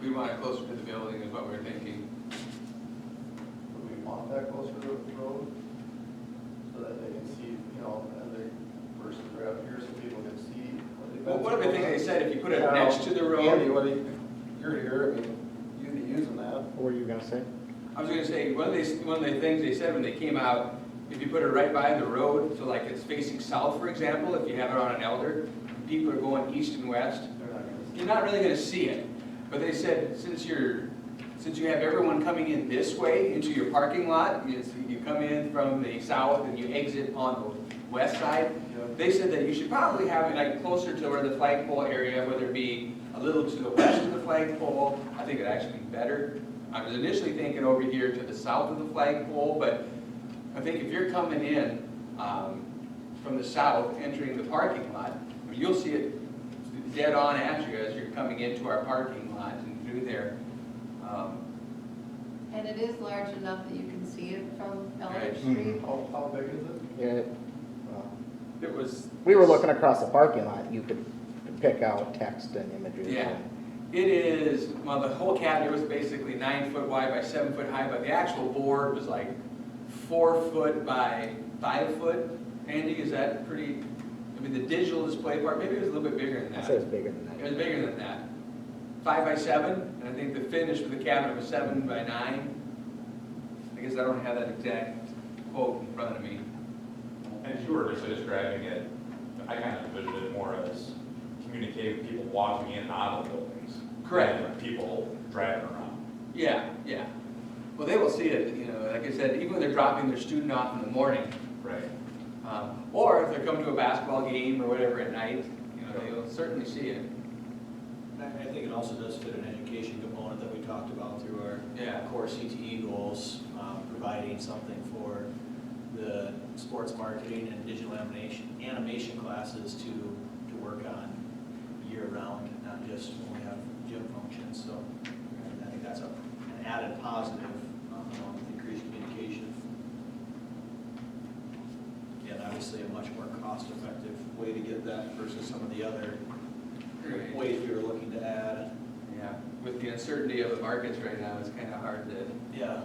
We want it closer to the building is what we were thinking. Would we want that closer to the road? So that they can see, you know, as they, versus right up here, so people can see what they've been. Well, one of the things they said, if you put it Yeah, next to the road. Andy, you're here, I mean, you'd be using that. What were you going to say? I was going to say, one of the things they said when they came out, if you put it right by the road, so like it's facing south, for example, if you have it on an elder, people are going east and west, you're not really going to see it. But they said, since you have everyone coming in this way into your parking lot, you come in from the south and you exit on the west side, they said that you should probably have it like closer to where the flagpole area, whether it be a little to the west of the flagpole. I think it'd actually be better. I was initially thinking over here to the south of the flagpole, but I think if you're coming in from the south, entering the parking lot, you'll see it dead on at you as you're coming into our parking lot and through there. And it is large enough that you can see it from Elliott Right. Street. How big is it? Yeah, It was. we were looking across the parking lot. You could pick out text and images. Yeah. It is, well, the whole cabinet was basically 9 foot wide by 7 foot high, but the actual board was like 4 foot by 5 foot. Andy, is that pretty, I mean, the digital display part, maybe it was a little bit bigger than that. I'd say it's bigger than that. It was bigger than that. 5 by 7, and I think the finish for the cabinet was 7 by 9. I guess I don't have that exact quote in front of me. And as you were just describing it, I kind of envisioned it more as communicating with people walking in and out of the buildings. Correct. than people driving around. Yeah, yeah. Well, they will see it, you know, like I said, even when they're dropping their student off in the morning. Right. Or if they're coming to a basketball game or whatever at night, you know, they'll certainly see it. I think it also does fit an education component that we talked about through our core CTE goals, providing something for the sports marketing and digital animation classes to work on year-round, not just when we have gym functions. So I think that's an added positive along with increased communication. And obviously a much more cost-effective way to get that versus some of the other ways we were looking to add. Yeah, with the uncertainty of the markets right now, it's kind of hard to. Yeah,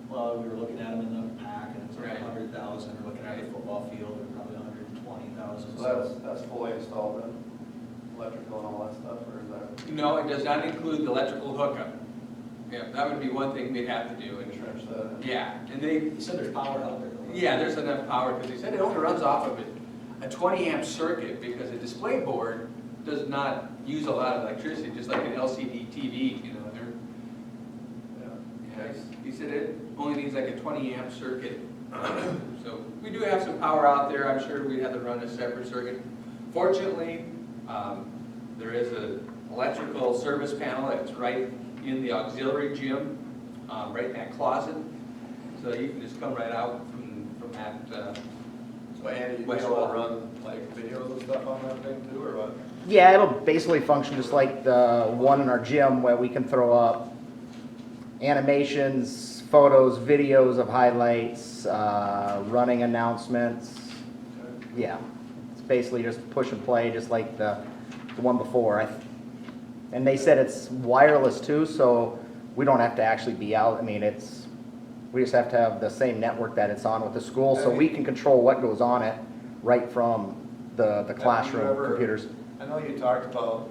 well, we were looking at them in the pack, and it's like 100,000. We're looking at the football field, they're probably 120,000. So that's fully installed then, electrical and all that stuff, or is that? No, it does not include the electrical hookup. Yeah, that would be one thing they'd have to do. And trench that. Yeah, and they said there's power out there. Yeah, there's enough power because they said it only runs off of a 20 amp circuit because a display board does not use a lot of electricity, just like an LCD TV, you know. He said it only needs like a 20 amp circuit. So we do have some power out there. I'm sure we'd have to run a separate circuit. Fortunately, there is an electrical service panel that's right in the auxiliary gym, right in that closet. So you can just come right out from that. So Andy, you just want to run like videos and stuff on that thing too, or what? Yeah, it'll basically function just like the one in our gym where we can throw up animations, photos, videos of highlights, running announcements. Yeah, it's basically just push and play just like the one before. And they said it's wireless too, so we don't have to actually be out. I mean, we just have to have the same network that it's on with the school, so we can control what goes on it right from the classroom computers. I know you talked about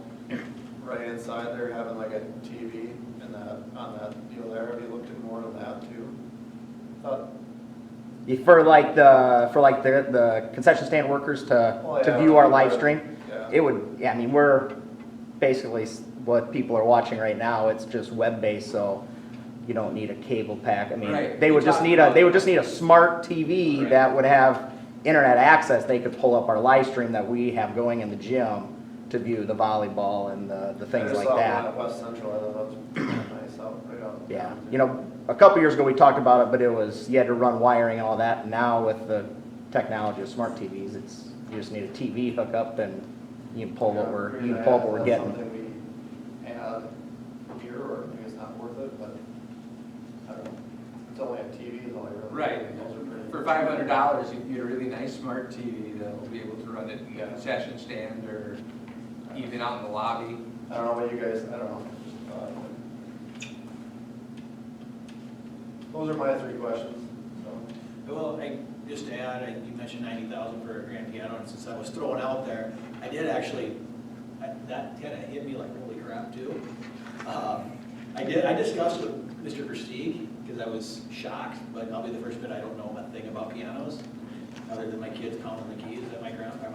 right inside there having like a TV and on that deal there. Have you looked at more of that too? For the concession stand workers to view our live stream, it would. Yeah, I mean we're basically what people are watching right now. It's just web based, so you don't need a cable pack. I mean, they would just need a smart TV that would have internet access. They could pull up our live stream that we have going in the gym to view the volleyball and the things like that. At West Central, I thought that was nice out right on. Yeah, you know, a couple years ago we talked about it, but it was you had to run wiring and all that. And now with the technology of smart TVs, you just need a TV hookup and you can pull what we're getting. Something we add here, or maybe it's not worth it, but I don't know. It's only a TV, is all I really. Right. For $500, you can get a really nice smart TV that will be able to run it in the concession stand or even out in the lobby. I don't know what you guys. I don't know. Those are my three questions. So. Well, just to add, you mentioned 90,000 for a grand piano, and since I was throwing out there, I did actually. That kind of hit me like holy crap too. I discussed with Mr. Versteeg because I was shocked, but I'll be the first bit I don't know a thing about pianos, other than my kids pounding the keys at my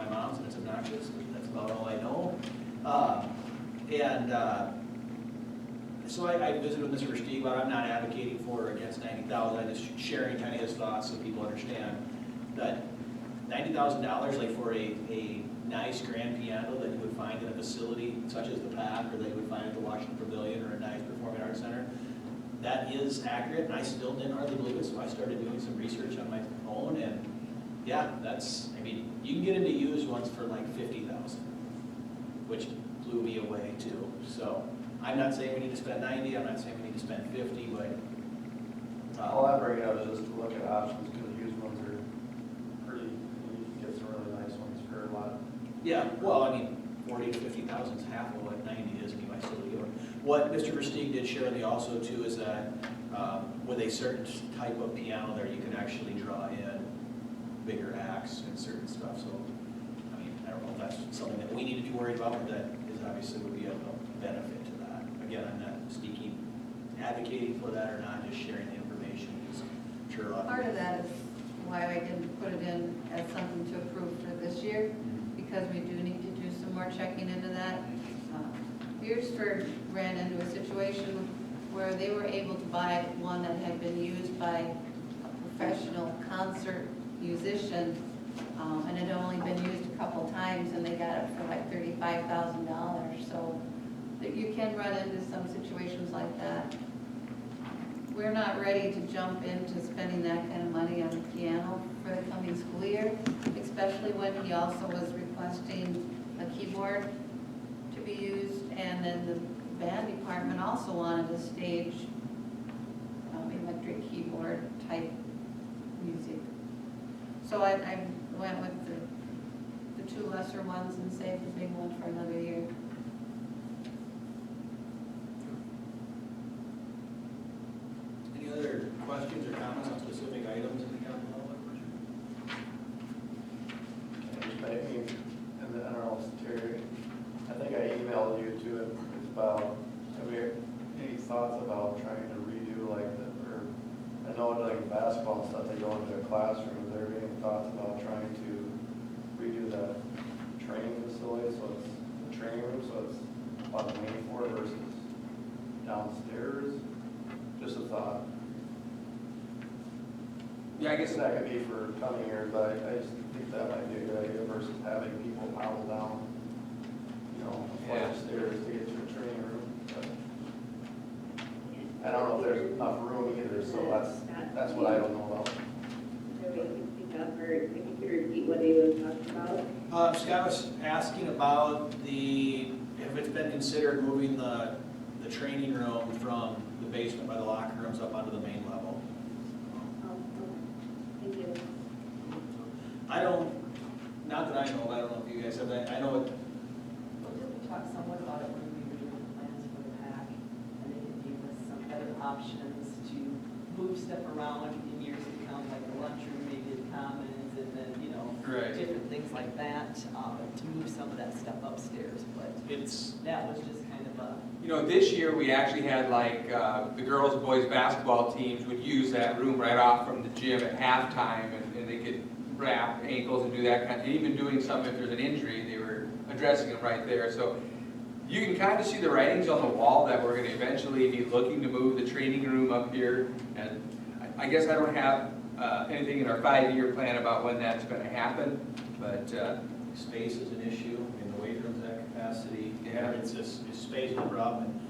mom's, and it's obnoxious. That's about all I know. So I visited with Mr. Versteeg, but I'm not advocating for or against 90,000. I'm just sharing kind of his thoughts so people understand that $90,000, like for a nice grand piano that you would find in a facility such as the PAC, or that you would find at the Washington Pavilion or a nice performing arts center, that is accurate, and I still didn't hardly believe it, so I started doing some research on my own, and yeah, I mean, you can get into used ones for like $50,000, which blew me away too. So I'm not saying we need to spend 90, I'm not saying we need to spend 50, but all I bring up is just to look at options, because used ones are pretty, you can get some really nice ones for a lot. Yeah, well, I mean, 40 to 50,000 is half of what 90 is, and you might still be doing. What Mr. Versteeg did share with me also too is that with a certain type of piano there, you can actually draw in bigger acts and certain stuff. So, I mean, I don't know if that's something that we need to be worried about, but that is obviously would be a benefit to that. Again, I'm not advocating for that or not, just sharing the information. Sure, part of that is why I didn't put it in as something to approve for this year, because we do need to do some more checking into that. Beersford ran into a situation where they were able to buy one that had been used by a professional concert musician, and it had only been used a couple times, and they got it for like $35,000. So that you can run into some situations like that. We're not ready to jump into spending that kind of money on a piano for the coming school year, especially when he also was requesting a keyboard to be used, and then the band department also wanted a stage electric keyboard type music. So I went with the two lesser ones and saved the big one for another year. Any other questions or comments on specific items in the capital outlay budget? And then, I don't know, Terry, I think I emailed you too, it's about, have you any thoughts about trying to redo like the, or, I know like basketball and stuff, they go into their classrooms, there any thoughts about trying to redo the training facility, so it's the training room, so it's on the main floor versus downstairs? Just a thought. Yeah, I guess that could be for coming years, but I just think that might be a good idea versus having people paddle down, you know, a flight of stairs to get to a training room. But I don't know if there's enough room either, so that's what I don't know about. Or if you could repeat what he was talking about. Scott was asking about if it's been considered moving the training room from the basement by the locker rooms up onto the main level. Oh, okay. Thank you. Not that I know, I don't know if you guys have that, I know it. We talked somewhat about it when we were doing the plans for the PAC, and they had given us some other options to move stuff around in years to come, like the lunchroom, maybe the commons, and then, different things like that, to move some of that stuff upstairs, but that was just kind of a... this year we actually had like the girls and boys basketball teams would use that room right off from the gym at halftime, and they could wrap ankles and do that kind of, even doing some if there's an injury, they were addressing them right there. So you can kind of see the writings on the wall that we're going to eventually be looking to move the training room up here. And I guess I don't have anything in our 5-year plan about when that's going to happen, but space is an issue. I mean, the weight room's at capacity. Yeah, it's space is a problem.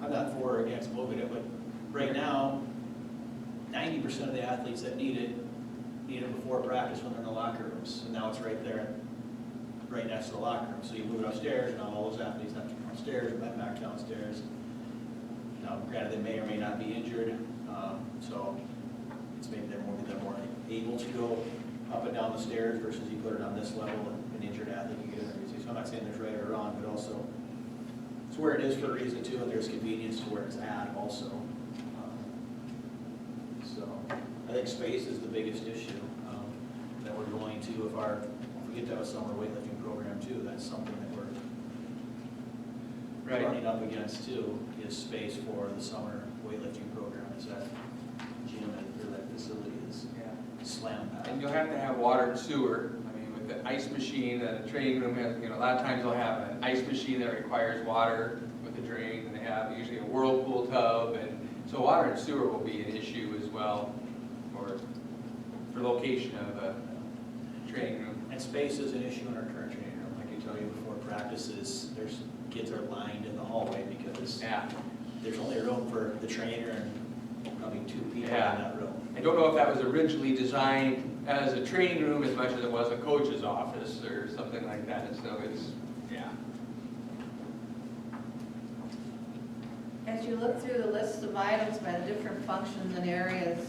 I'm not for or against moving it, but right now, 90% of the athletes that need it before practice when they're in the locker rooms, and now it's right there, right next to the locker room. So you move it upstairs, and now all those athletes have to come upstairs and then back downstairs. Now, granted, they may or may not be injured, so it's maybe they're more able to go up and down the stairs versus you put it on this level and an injured athlete can get in there. So I'm not saying there's right or wrong, but also it's where it is for a reason too, and there's convenience to where it's at also. So I think space is the biggest issue that we're going to, if we get to have a summer weightlifting program too, that's something that we're running up against too, is space for the summer weightlifting program. Is that gym or that facility is slam packed. And you'll have to have water and sewer. I mean, with the ice machine, the training room has, a lot of times they'll have an ice machine that requires water with the drain, and they have usually a whirlpool tub, and so water and sewer will be an issue as well for location of a training room. And space is an issue in our current training room. I can tell you before practices, kids are lined in the hallway because there's only room for the trainer and probably 2 people in that room. I don't know if that was originally designed as a training room as much as it was a coach's office or something like that, and so it's, As you look through the list of items by the different functions and areas,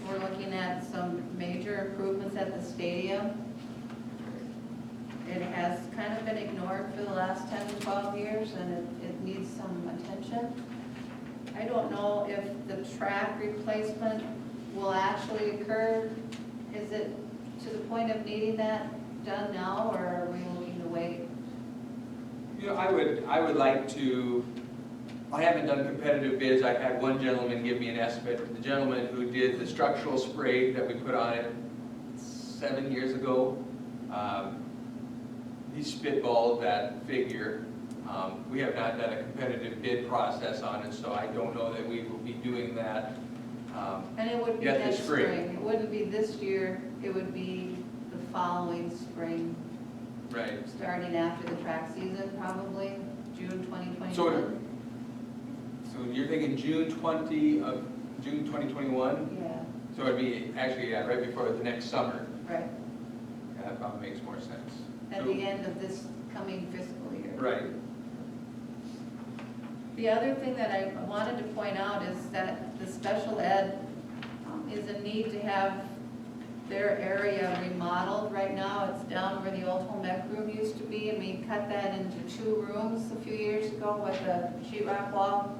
we're looking at some major improvements at the stadium. It has kind of been ignored for the last 10 to 12 years, and it needs some attention. I don't know if the track replacement will actually occur. Is it to the point of needing that done now, or are we looking to wait? I would like to. I haven't done competitive bids. I've had one gentleman give me an estimate. The gentleman who did the structural spray that we put on it 7 years ago, he spitballed that figure We have not done a competitive bid process on it, so I don't know that we will be doing that And it would be yet next this spring. It wouldn't be this year, it would be the following spring, Right. starting after the track season, probably, June 2021. So you're thinking June 2021? Yeah, So it'd be actually right before the next summer. right, Yeah, that probably makes more sense. at the end of this coming fiscal year. Right. The other thing that I wanted to point out is that the special ed is in need to have their area remodeled. Right now, it's down where the old home ec room used to be, and we cut that into 2 rooms a few years ago with a sheetrock wall.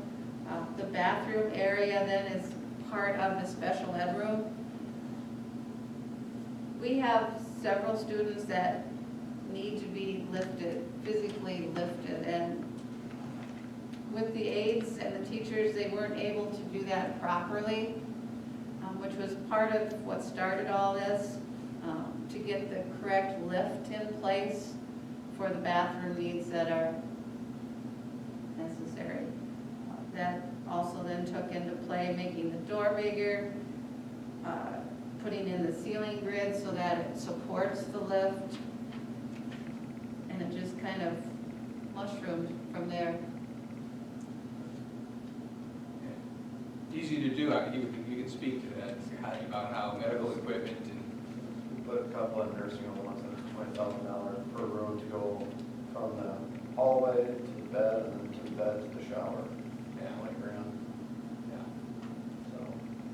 The bathroom area then is part of the special ed room. We have several students that need to be lifted, physically lifted, and with the aides and the teachers, they weren't able to do that properly, which was part of what started all this, to get the correct lift in place for the bathroom needs that are necessary. That also then took into play making the door bigger, putting in the ceiling grid so that it supports the lift, and it just kind of mushroomed from there. Easy to do. You can speak to that, Scott, about how medical equipment and. We put a couple of nursing homes at $20,000 per room to go from the hallway to the bed, and then to the bed to the shower. Yeah. Playground. Yeah.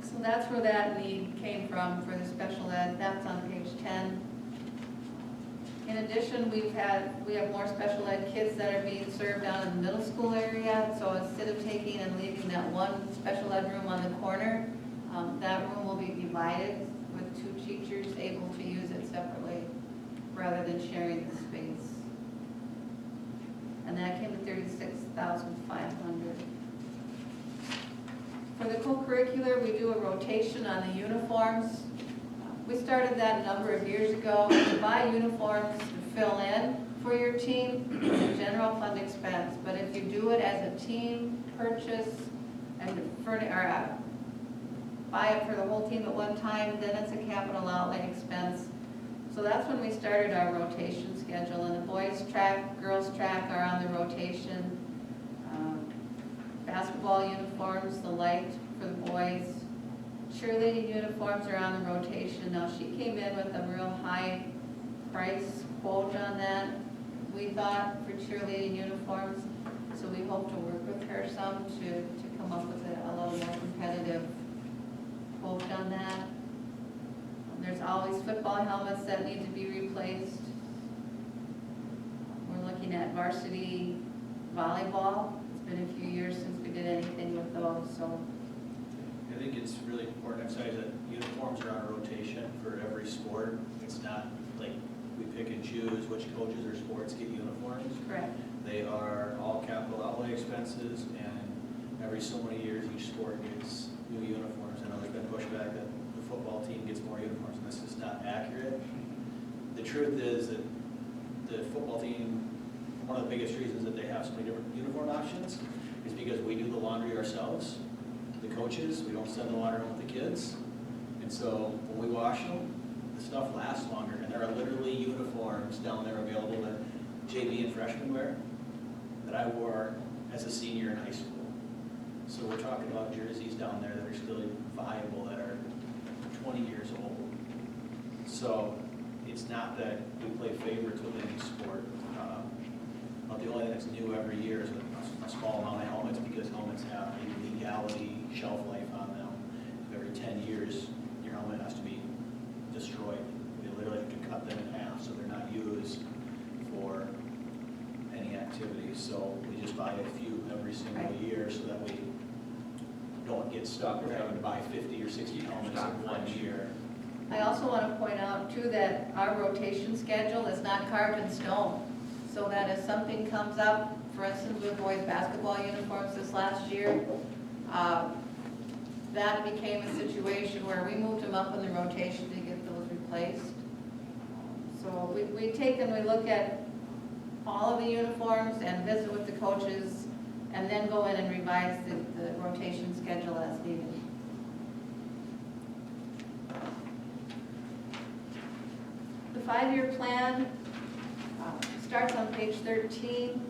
So that's where that need came from for the special ed. That's on page 10. In addition, we have more special ed kids that are being served down in the middle school area. So instead of taking and leaving that one special ed room on the corner, that room will be divided with 2 teachers able to use it separately rather than sharing the space. And that came to $36,500. For the co-curricular, we do a rotation on the uniforms. We started that a number of years ago to buy uniforms to fill in for your team. It's a general fund expense, but if you do it as a team purchase and buy it for the whole team at one time, then it's a capital outlay expense. So that's when we started our rotation schedule, and the boys track, girls track are on the rotation. Basketball uniforms, the light for the boys. Cheerleading uniforms are on the rotation. Now, she came in with a real high price quote on that, we thought, for cheerleading uniforms. So we hope to work with her some to come up with a little more competitive quote on that. There's always football helmets that need to be replaced. We're looking at varsity volleyball. It's been a few years since we did anything with those, so. I think it's really important to emphasize that uniforms are on rotation for every sport. It's not like we pick and choose which coaches or sports get uniforms. Correct. They are all capital outlay expenses, and every so many years each sport gets new uniforms. I know there's been pushback that the football team gets more uniforms, and that's just not accurate. The truth is that the football team, one of the biggest reasons that they have so many different uniform options is because we do the laundry ourselves. The coaches, we don't send the laundry home with the kids. And so when we wash them, the stuff lasts longer. And there are literally uniforms down there available that JV and freshmen wear that I wore as a senior in high school. So we're talking about jerseys down there that are still viable, that are 20 years old. So it's not that we play favorites with any sport. But the only thing that's new every year is a small amount of helmets, because helmets have a legality shelf life on them. Every 10 years, your helmet has to be destroyed. We literally have to cut them in half so they're not used for any activities. So we just buy a few every single year so that we don't get stuck with having to buy 50 or 60 helmets in 1 year. I also want to point out too that our rotation schedule is not carved in stone. So that if something comes up, for instance with boys basketball uniforms this last year, that became a situation where we moved them up in the rotation to get those replaced. So we take and we look at all of the uniforms and visit with the coaches, and then go in and revise the rotation schedule as needed. The 5-year plan starts on page 13.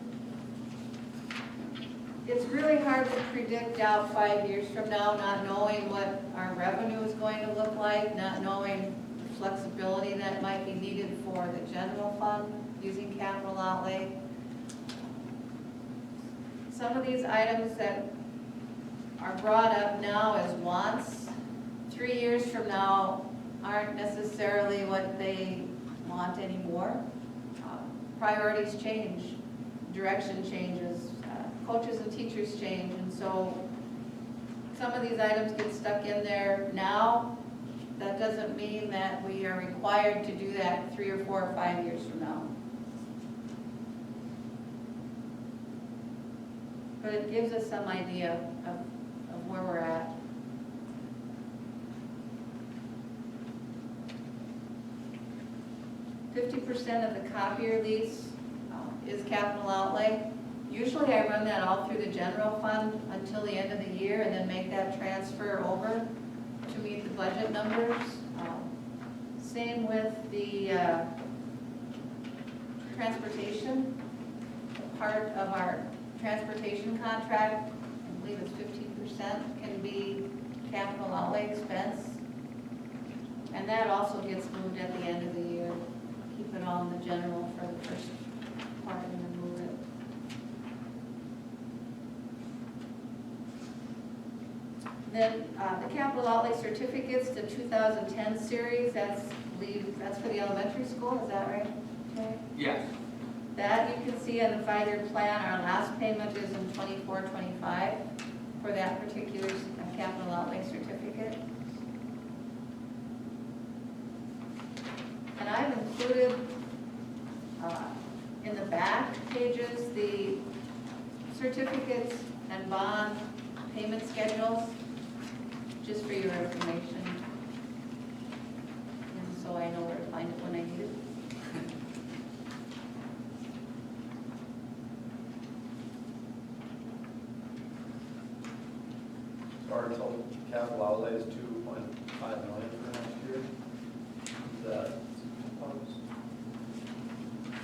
It's really hard to predict out 5 years from now, not knowing what our revenue is going to look like, not knowing the flexibility that might be needed for the general fund using capital outlay. Some of these items that are brought up now as wants, 3 years from now aren't necessarily what they want anymore. Priorities change, direction changes, coaches and teachers change, and so some of these items get stuck in there now. That doesn't mean that we are required to do that 3 or 4 or 5 years from now. But it gives us some idea of where we're at. %50 of the copier lease is capital outlay. Usually I run that all through the general fund until the end of the year and then make that transfer over to meet the budget numbers. Same with the transportation. Part of our transportation contract, I believe it's 15%, can be capital outlay expense. And that also gets moved at the end of the year. Keep it all in the general for the first part and then move it. Then the capital outlay certificates, the 2010 series, that's for the elementary school, is that right? Okay. Yes. That you can see on the 5-year plan. Our last payment is in 24-25 for that particular capital outlay certificate. And I've included in the back pages the certificates and bond payment schedules, just for your information. And so I know where to find it when I need it. So our total capital outlay is $2.5 million for next year. Is that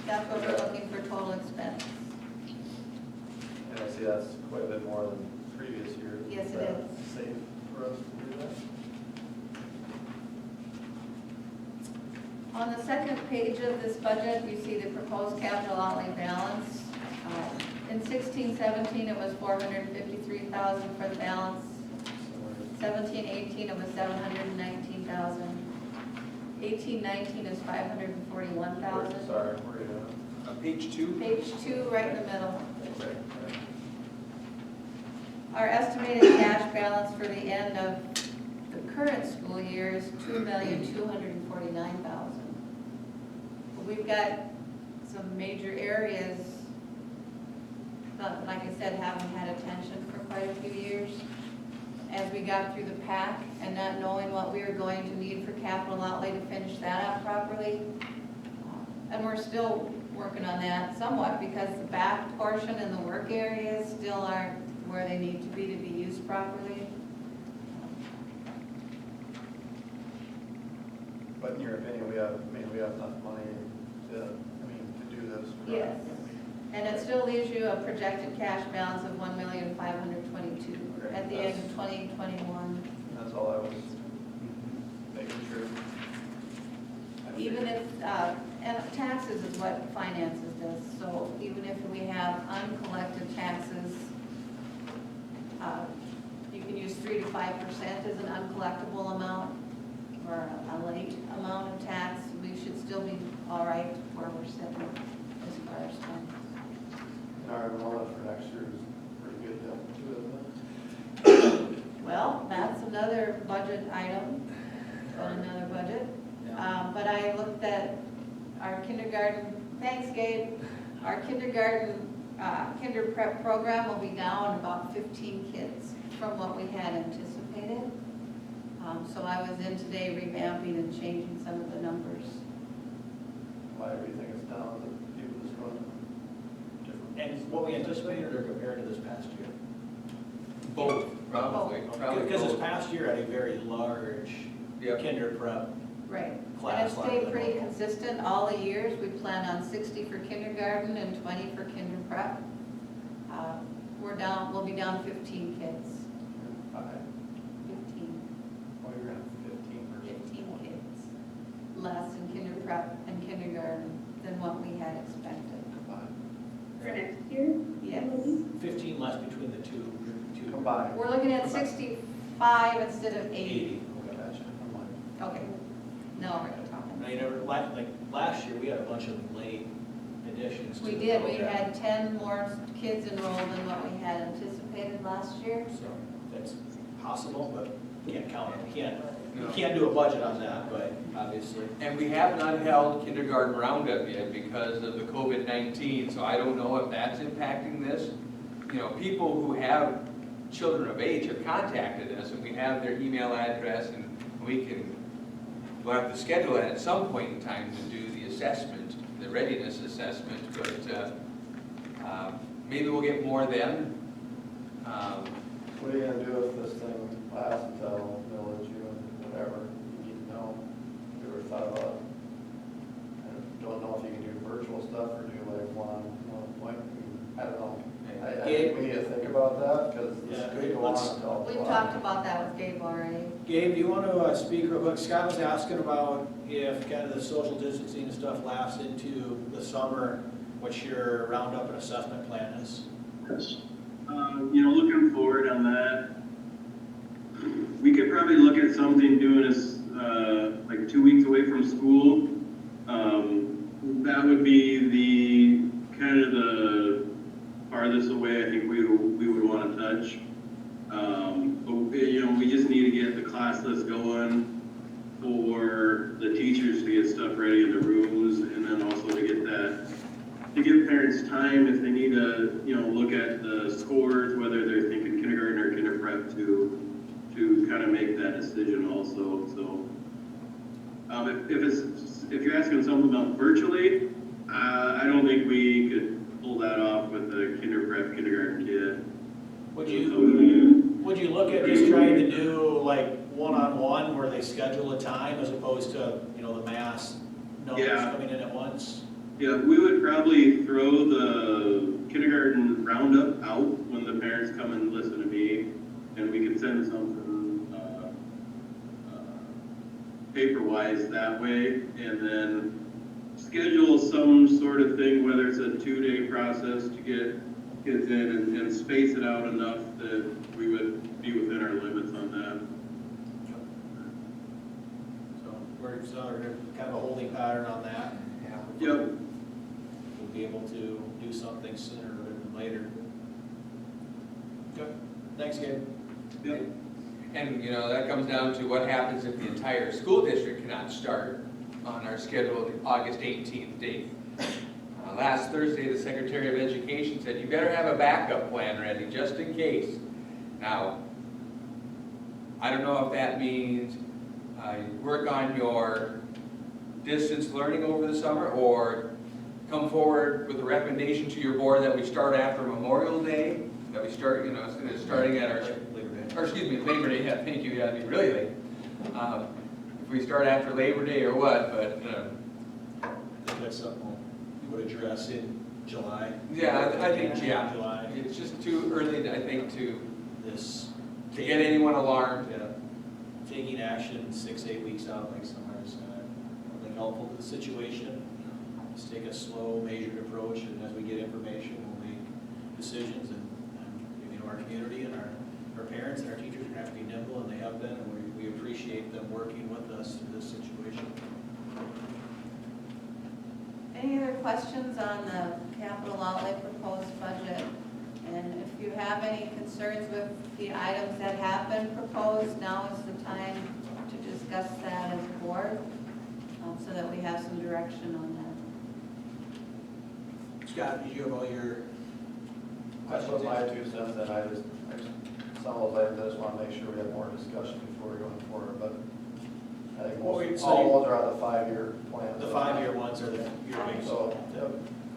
That's what we're looking for total expense. and I see that's quite a bit more than previous years. Yes, it is. Safe for us to do that? On the second page of this budget, you see the proposed capital outlay balance. In 16-17, it was $453,000 for the balance. 17-18, it was $719,000. 18-19 is $541,000. Sorry, where are you at? Page 2. Page 2, right in the middle. Okay. Our estimated cash balance for the end of the current school year is $2,249,000. We've got some major areas, like I said, haven't had attention for quite a few years. As we got through the PAC and not knowing what we were going to need for capital outlay to finish that out properly. And we're still working on that somewhat because the back portion and the work areas still aren't where they need to be used properly. But in your opinion, we have enough money to do this? Yes. And it still leaves you a projected cash balance of $1,522,000 at the end of 2021. That's all I was making sure. Even if, and taxes is what finances does, so even if we have uncollected taxes, you can use 3 to 5% as an uncollectible amount or a late amount of tax. We should still be all right where we're sitting as far as funds. And our enrollment for next year is pretty good too, isn't it? Well, that's another budget item on another budget. But I looked at our kindergarten, thanks Gabe, our kindergarten, kinder prep program will be down about 15 kids from what we had anticipated. So I was in today revamping and changing some of the numbers. Why do you think it's down? The people just running? And what we anticipated or compared to this past year? Both, probably. Because this past year had a very large kinder prep Right. class. And it stayed pretty consistent all the years. We plan on 60 for kindergarten and 20 for kinder prep. We'll be down 15 kids. 15. Oh, you're gonna have 15 versus 15 20. kids less in kinder prep and kindergarten than what we had expected. For next year? Yes. 15 less between the two combined. We're looking at 65 instead of 80. Gotcha. Okay. Now we're talking. Now, you know, like last year, we had a bunch of late additions. to We the did. We program. had 10 more kids enrolled than what we had anticipated last year. So that's possible, but you can't count it. You can't do a budget on that, but obviously. And we have not held kindergarten roundup yet because of the COVID-19, so I don't know if that's impacting this. You know, people who have children of age have contacted us, and we have their email address, and we'll have to schedule it at some point in time to do the assessment, the readiness assessment, but maybe we'll get more then. What are you gonna do if this thing lasts until middle of June, whatever, you need to know? Have you ever thought about, I don't know if you can do virtual stuff or do like one appointment, I don't know. I think we need to think about that, because this could go on until. We've talked about that with Gabe already. Gabe, do you want to speak real quick? Scott was asking about if kind of the social distancing stuff lasts into the summer, what your roundup and assessment plan is. Yes. You know, looking forward on that, we could probably look at something doing this like 2 weeks away from school. That would be the kind of the farthest away I think we would want to touch. But you know, we just need to get the class list going for the teachers to get stuff ready in the rooms, and then also to get that, to give parents time if they need to, you know, look at the scores, whether they're thinking kindergarten or kinder prep, to kind of make that decision also. So if you're asking something about virtually, I don't think we could pull that off with a kinder prep kindergarten kid. Would you look at just trying to do like one-on-one where they schedule a time as opposed to, you know, the mass numbers coming in at once? Yeah, we would probably throw the kindergarten roundup out when the parents come and listen to me, and we could send something paper-wise that way, and then schedule some sort of thing, whether it's a 2-day process to get kids in and space it out enough that we would be within our limits on that. So we're kind of a holding pattern on that. Yep. We'll be able to do something sooner than later. Good. Thanks, Gabe. Yep. And, you know, that comes down to what happens if the entire school district cannot start on our scheduled August 18th date. Last Thursday, the Secretary of Education said, you better have a backup plan ready just in case. Now, I don't know if that means work on your distance learning over the summer, or come forward with a recommendation to your board that we start after Memorial Day, that we start, you know, instead of starting at our, or excuse me, Labor Day, yeah, thank you, yeah, it'd be really late. If we start after Labor Day or what, but. I think that's something you would address in July. Yeah, I think, yeah. July. It's just too early, I think, to get anyone alarmed. Yeah. Taking action 6-8 weeks out, like somebody said, I think helpful to the situation. Just take a slow, measured approach, and as we get information, we'll make decisions. And you know, our community and our parents and our teachers are going to have to be nimble, and they have been, and we appreciate them working with us through this situation. Any other questions on the capital outlay proposed budget? And if you have any concerns with the items that have been proposed, now is the time to discuss that as a board, so that we have some direction on that. Scott, did you have all your That's what my 2 cents, and I just, some of those items, I just want to make sure we have more discussion before we're going forward, but I think all those are on the 5-year plan. The 5-year ones are your big. So, yep,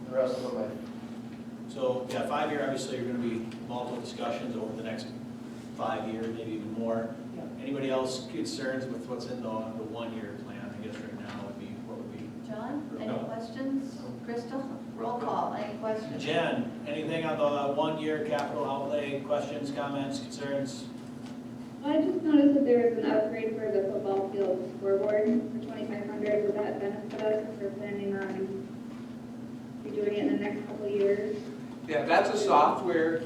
the rest of them, So, yeah, 5 year, obviously, you're gonna be multiple discussions over the next 5 years, maybe even more. Anybody else concerns with what's in the 1 year plan? I guess right now would be, what would be? John, any No. questions? Crystal, roll call, any questions? Jen, anything on the 1 year capital outlay, questions, comments, concerns? I just noticed that there was an upgrade for the football field scoreboard for $2,500. Would that benefit us if we're planning on doing it in the next couple of years? Yeah, that's a software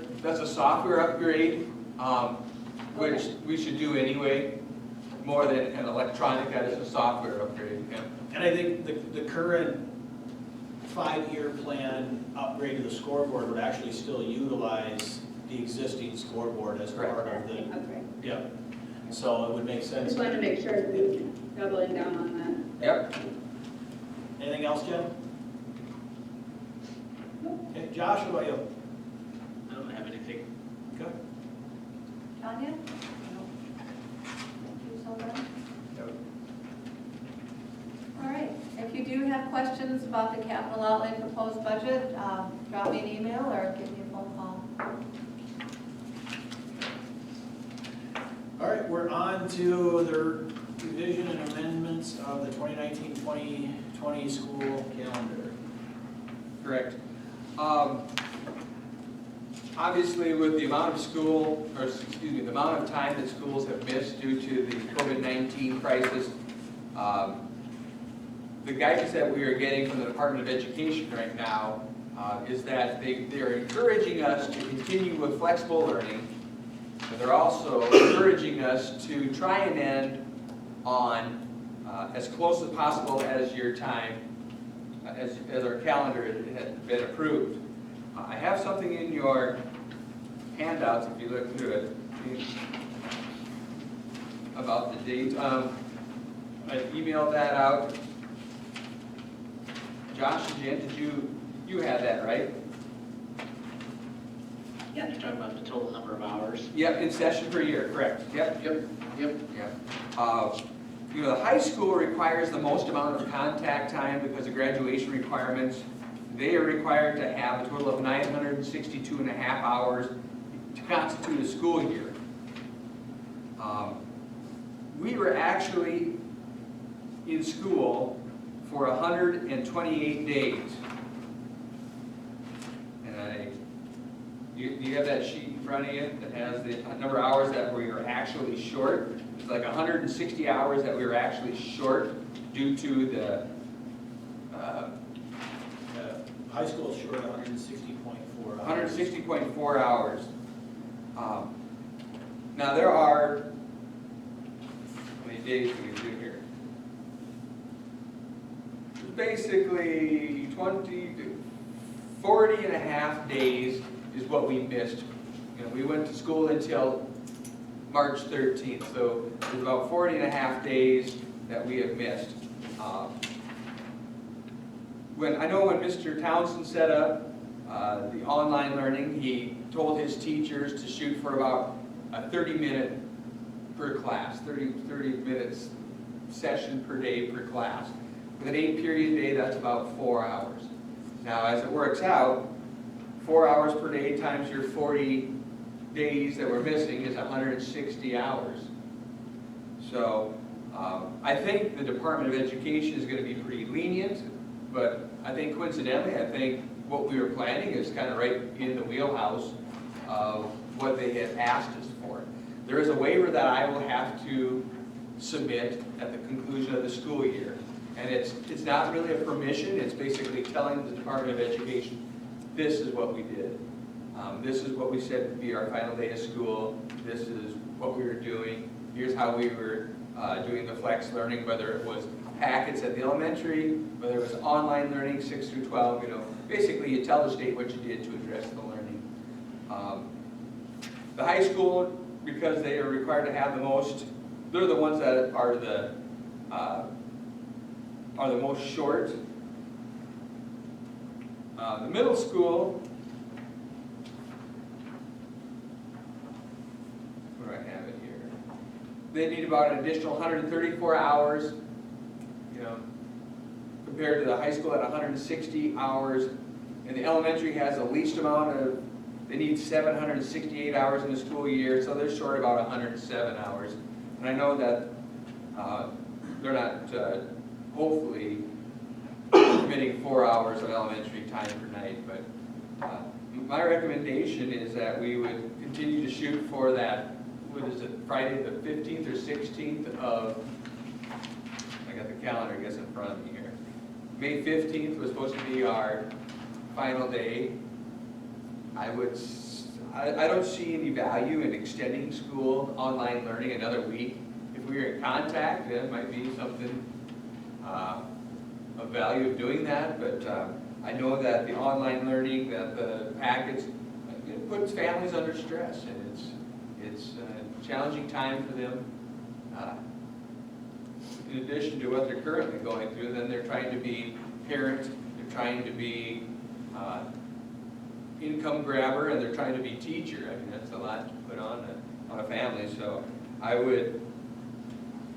upgrade, which we should do anyway, more than an electronic, that is a software upgrade. Yeah. And I think the current 5 year plan upgrade to the scoreboard would actually still utilize the existing scoreboard as part of the. Okay. Yeah. So it would make sense. Just wanted to make sure that we're doubling down on that. Yep. Anything else, Jen? Okay, Josh, what about you? I don't have anything. Okay. Tanya? Thank you so much. All right, if you do have questions about the capital outlay proposed budget, drop me an email or give me a phone call. All right, we're on to the revision and amendments of the 2019-2020 school calendar. Correct. Obviously, with the amount of the amount of time that schools have missed due to the COVID-19 crisis, the guidance that we are getting from the Department of Education right now is that they're encouraging us to continue with flexible learning, but they're also encouraging us to try and end on as close as possible as your time, as our calendar had been approved. I have something in your handouts, if you look through it, about the date. I emailed that out. Josh and Jen, you had that, right? Yeah, you're talking about the total number of hours. Yep, in session per year, correct. Yep. You know, the high school requires the most amount of contact time because of graduation requirements. They are required to have a total of 962 and a half hours to constitute a school year. We were actually in school for 128 days. And you have that sheet in front of you that has the number of hours that we were actually short. It's like 160 hours that we were actually short due to the High school is short 160.4 hours. 160.4 hours. Now there are, how many days do we do here? Basically 40 and a half days is what we missed. You know, we went to school until March 13th, so there's about 40 and a half days that we have missed. When Mr. Townsend set up the online learning, he told his teachers to shoot for about a 30-minute per class, 30 minutes session per day per class. With an 8-period day, that's about 4 hours. Now, as it works out, 4 hours per day times your 40 days that we're missing is 160 hours. So I think the Department of Education is going to be pretty lenient, but I think coincidentally, I think what we were planning is kind of right in the wheelhouse of what they had asked us for. There is a waiver that I will have to submit at the conclusion of the school year. And it's not really a permission, it's basically telling the Department of Education, this is what we did. This is what we said would be our final day of school. This is what we were doing. Here's how we were doing the flex learning, whether it was packets at the elementary, whether it was online learning, 6 through 12, you know. Basically, you tell the state what you did to address the learning. The high school, because they are required to have the most, they're the ones that are the most short. The middle school, where do I have it here? They need about an additional 134 hours, you know, compared to the high school at 160 hours. And the elementary has the least amount of, they need 768 hours in the school year, so they're short about 107 hours. And I know that they're not, hopefully, committing 4 hours of elementary time per night, but my recommendation is that we would continue to shoot for that, what is it, Friday the 15th or 16th of, I got the calendar, I guess, in front of me here. May 15th was supposed to be our final day. I don't see any value in extending school online learning another week. If we were in contact, then it might be something of value of doing that, but I know that the online learning, that the packets, it puts families under stress, and it's a challenging time for them. In addition to what they're currently going through, then they're trying to be parent, they're trying to be income grabber, and they're trying to be teacher. I mean, that's a lot to put on a family. So I would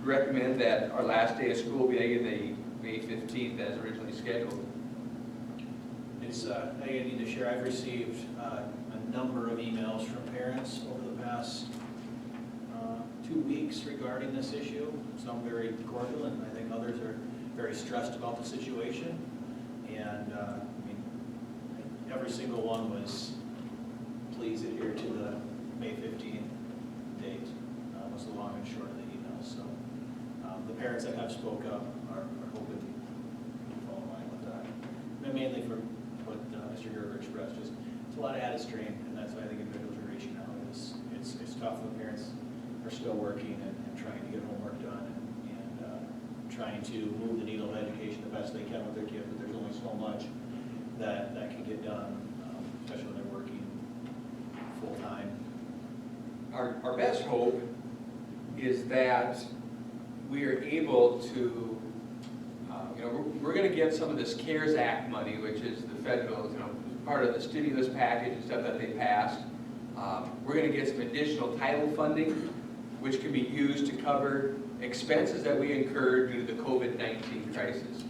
recommend that our last day of school be the May 15th as originally scheduled. I need to share, I've received a number of emails from parents over the past 2 weeks regarding this issue. Some very cordial, and I think others are very stressed about the situation. And I mean, every single one was, please adhere to the May 15th date, was the long and short of the email. So the parents that have spoke up are hoping to fall in line with that. And mainly for what Mr. Gerber expressed, just it's a lot of added strain, and that's why I think individuals are reaching out. It's tough when parents are still working and trying to get homework done and trying to move the needle of education the best they can with their kids, but there's only so much that can get done, especially when they're working full time. Our best hope is that we are able to, we're going to get some of this CARES Act money, which is the federal, part of the stimulus package and stuff that they passed. We're going to get some additional title funding, which can be used to cover expenses that we incurred due to the COVID-19 crisis.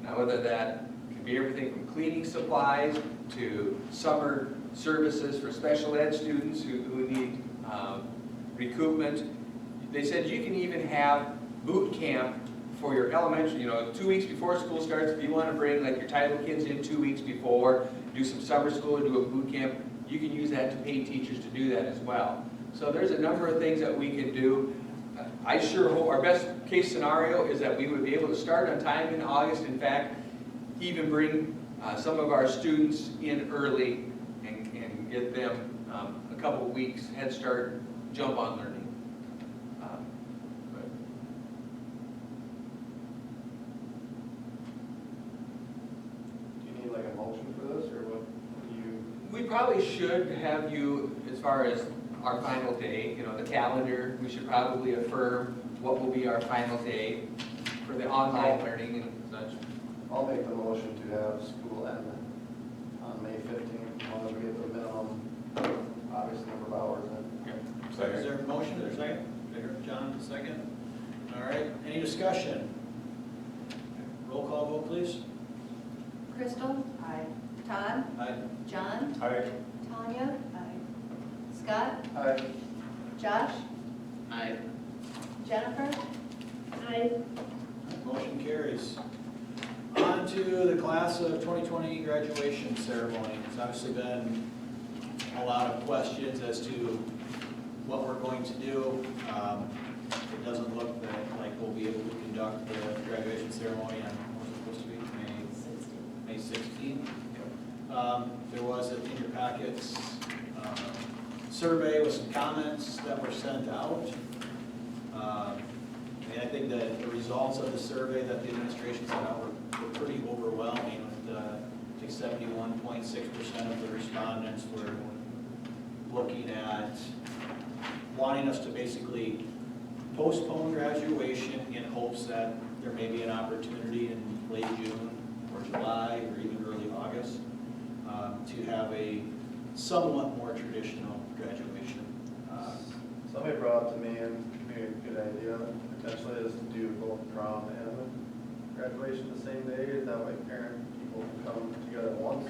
Now, whether that can be everything from cleaning supplies to summer services for special ed students who need recoupment. They said you can even have boot camp for your elementary, 2 weeks before school starts. If you want to bring like your title kids in 2 weeks before, do some summer school or do a boot camp, you can use that to pay teachers to do that as well. So there's a number of things that we can do. I sure hope our best case scenario is that we would be able to start on time in August. In fact, even bring some of our students in early and get them a couple weeks head start, jump on learning. Do you need like a motion for this, or what do you? We probably should have you, as far as our final day, the calendar, we should probably affirm what will be our final day for the online learning and such. I'll make the motion to have school end on May 15th, as long as we get the minimum, obvious number of hours in. Is there a motion or a second? John, second. All right, any discussion? Roll call vote, please. Crystal? Aye. Todd? Aye. John? Aye. Tanya? Aye. Scott? Aye. Josh? Aye. Jennifer? Aye. Motion carries. On to the class of 2020 graduation ceremony. There's obviously been a lot of questions as to what we're going to do. It doesn't look like we'll be able to conduct the graduation ceremony on, what was it supposed to be, May 16th. There was in your packets survey with some comments that were sent out. And I think that the results of the survey that the administration sent out were pretty overwhelming. With I think 71.6% of the respondents were looking at wanting us to basically postpone graduation in hopes that there may be an opportunity in late June or July or even early August to have a somewhat more traditional graduation. Somebody brought up to me, and maybe a good idea potentially is to do both prom and graduation the same day. That way parent people people can come together once.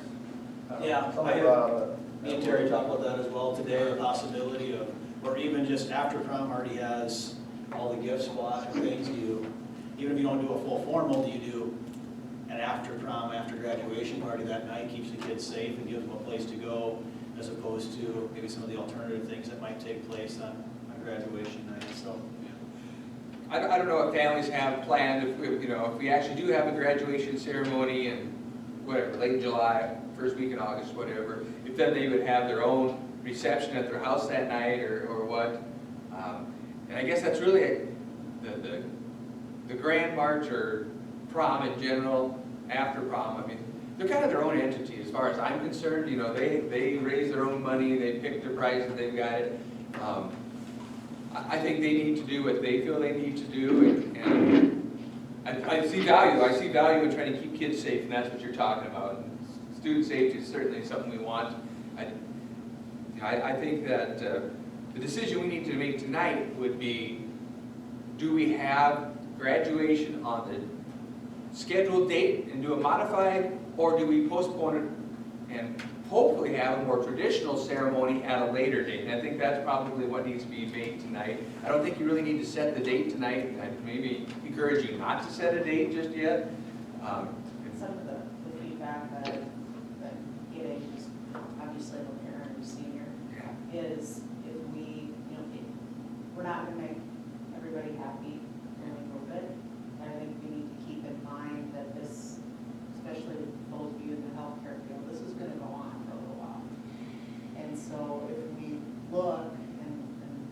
Yeah, Somebody brought up me and Terry talked about that as well today, the possibility of, or even just after prom already has all the gifts bought and things, even if you don't do a full formal, do you do an after prom, after graduation party that night, keeps the kids safe and gives them a place to go, as opposed to maybe some of the alternative things that might take place on graduation night, so. I don't know what families have planned, if we actually do have a graduation ceremony in whatever, late July, first week in August, whatever, if then they would have their own reception at their house that night or what. And I guess that's really the grand march or prom in general, after prom. I mean, they're kind of their own entity as far as I'm concerned. They raise their own money, they pick their prices, they've got it. I think they need to do what they feel they need to do, and I see value. I see value in trying to keep kids safe, and that's what you're talking about. And student safety is certainly something we want. I think that the decision we need to make tonight would be, do we have graduation on the scheduled date and do a modified, or do we postpone it and hopefully have a more traditional ceremony at a later date? And I think that's probably what needs to be made tonight. I don't think you really need to set the date tonight. I'd maybe encourage you not to set a date just yet. Some of the feedback that I'm getting, just obviously I'm a parent and a senior, is if we, we're not going to make everybody happy during COVID. And I think we need to keep in mind that this, especially with those of you in the healthcare field, this is going to go on for a little while. And so if we look and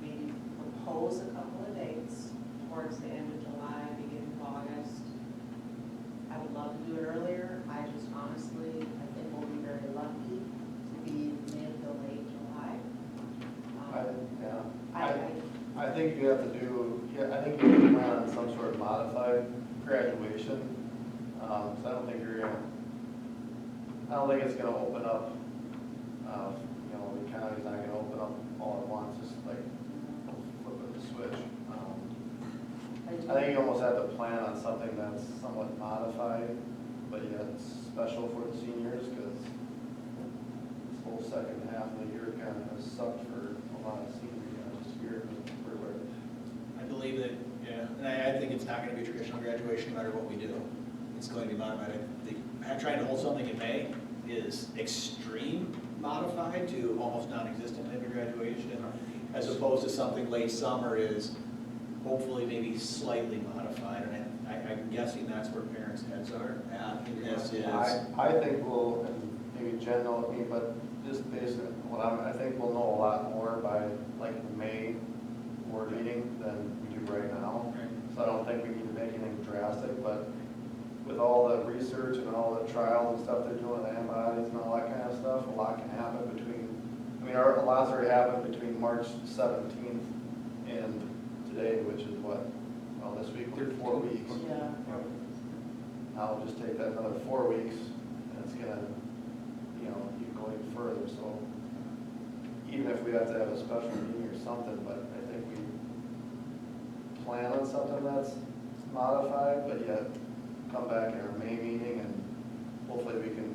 maybe propose a couple of dates towards the end of July, beginning of August, I would love to do it earlier. I just honestly, I think we'll be very lucky to be mid to late July. I think you have to do, I think you have to plan on some sort of modified graduation. So I don't think it's gonna open up, the economy's not gonna open up all at once, just like flipping the switch. I think you almost have to plan on something that's somewhat modified, but yet special for the seniors, because this whole second half of the year kind of has sucked for a lot of seniors this year. I believe that, and I think it's not going to be a traditional graduation no matter what we do. It's going to be modified. I think trying to hold something in May is extreme modified to almost non-existent type of graduation, as opposed to something late summer is hopefully maybe slightly modified. And I'm guessing that's where parents' heads are at. I think we'll, and maybe Jen knows me, but just based on I think we'll know a lot more by like the May board meeting than we do right now. So I don't think we need to make anything drastic, but with all the research and all the trials and stuff they're doing, the antibodies and all that kind of stuff, a lot can happen between, a lot's already happened between March 17th and today, which is what, this week, 4 weeks. Yeah. I'll just take that another 4 weeks, and it's gonna, keep going further, so even if we have to have a special meeting or something, but I think we plan on something that's modified, but yet come back in our May meeting and hopefully we can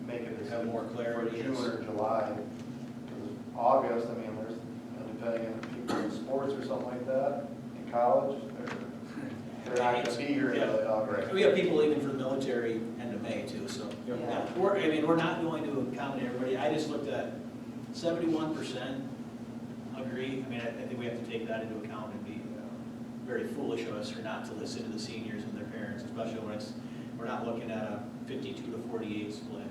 make a decision more clarity for June or July. Because August, there's, depending on people in sports or something like that, in college, they're not going to be here in August. We have people even for the military end of May too, so. Yeah. We're not going to accommodate everybody. I just looked at 71% agree. I think we have to take that into account and be very foolish of us for not to listen to the seniors and their parents, especially when we're not looking at a 52 to 48 split.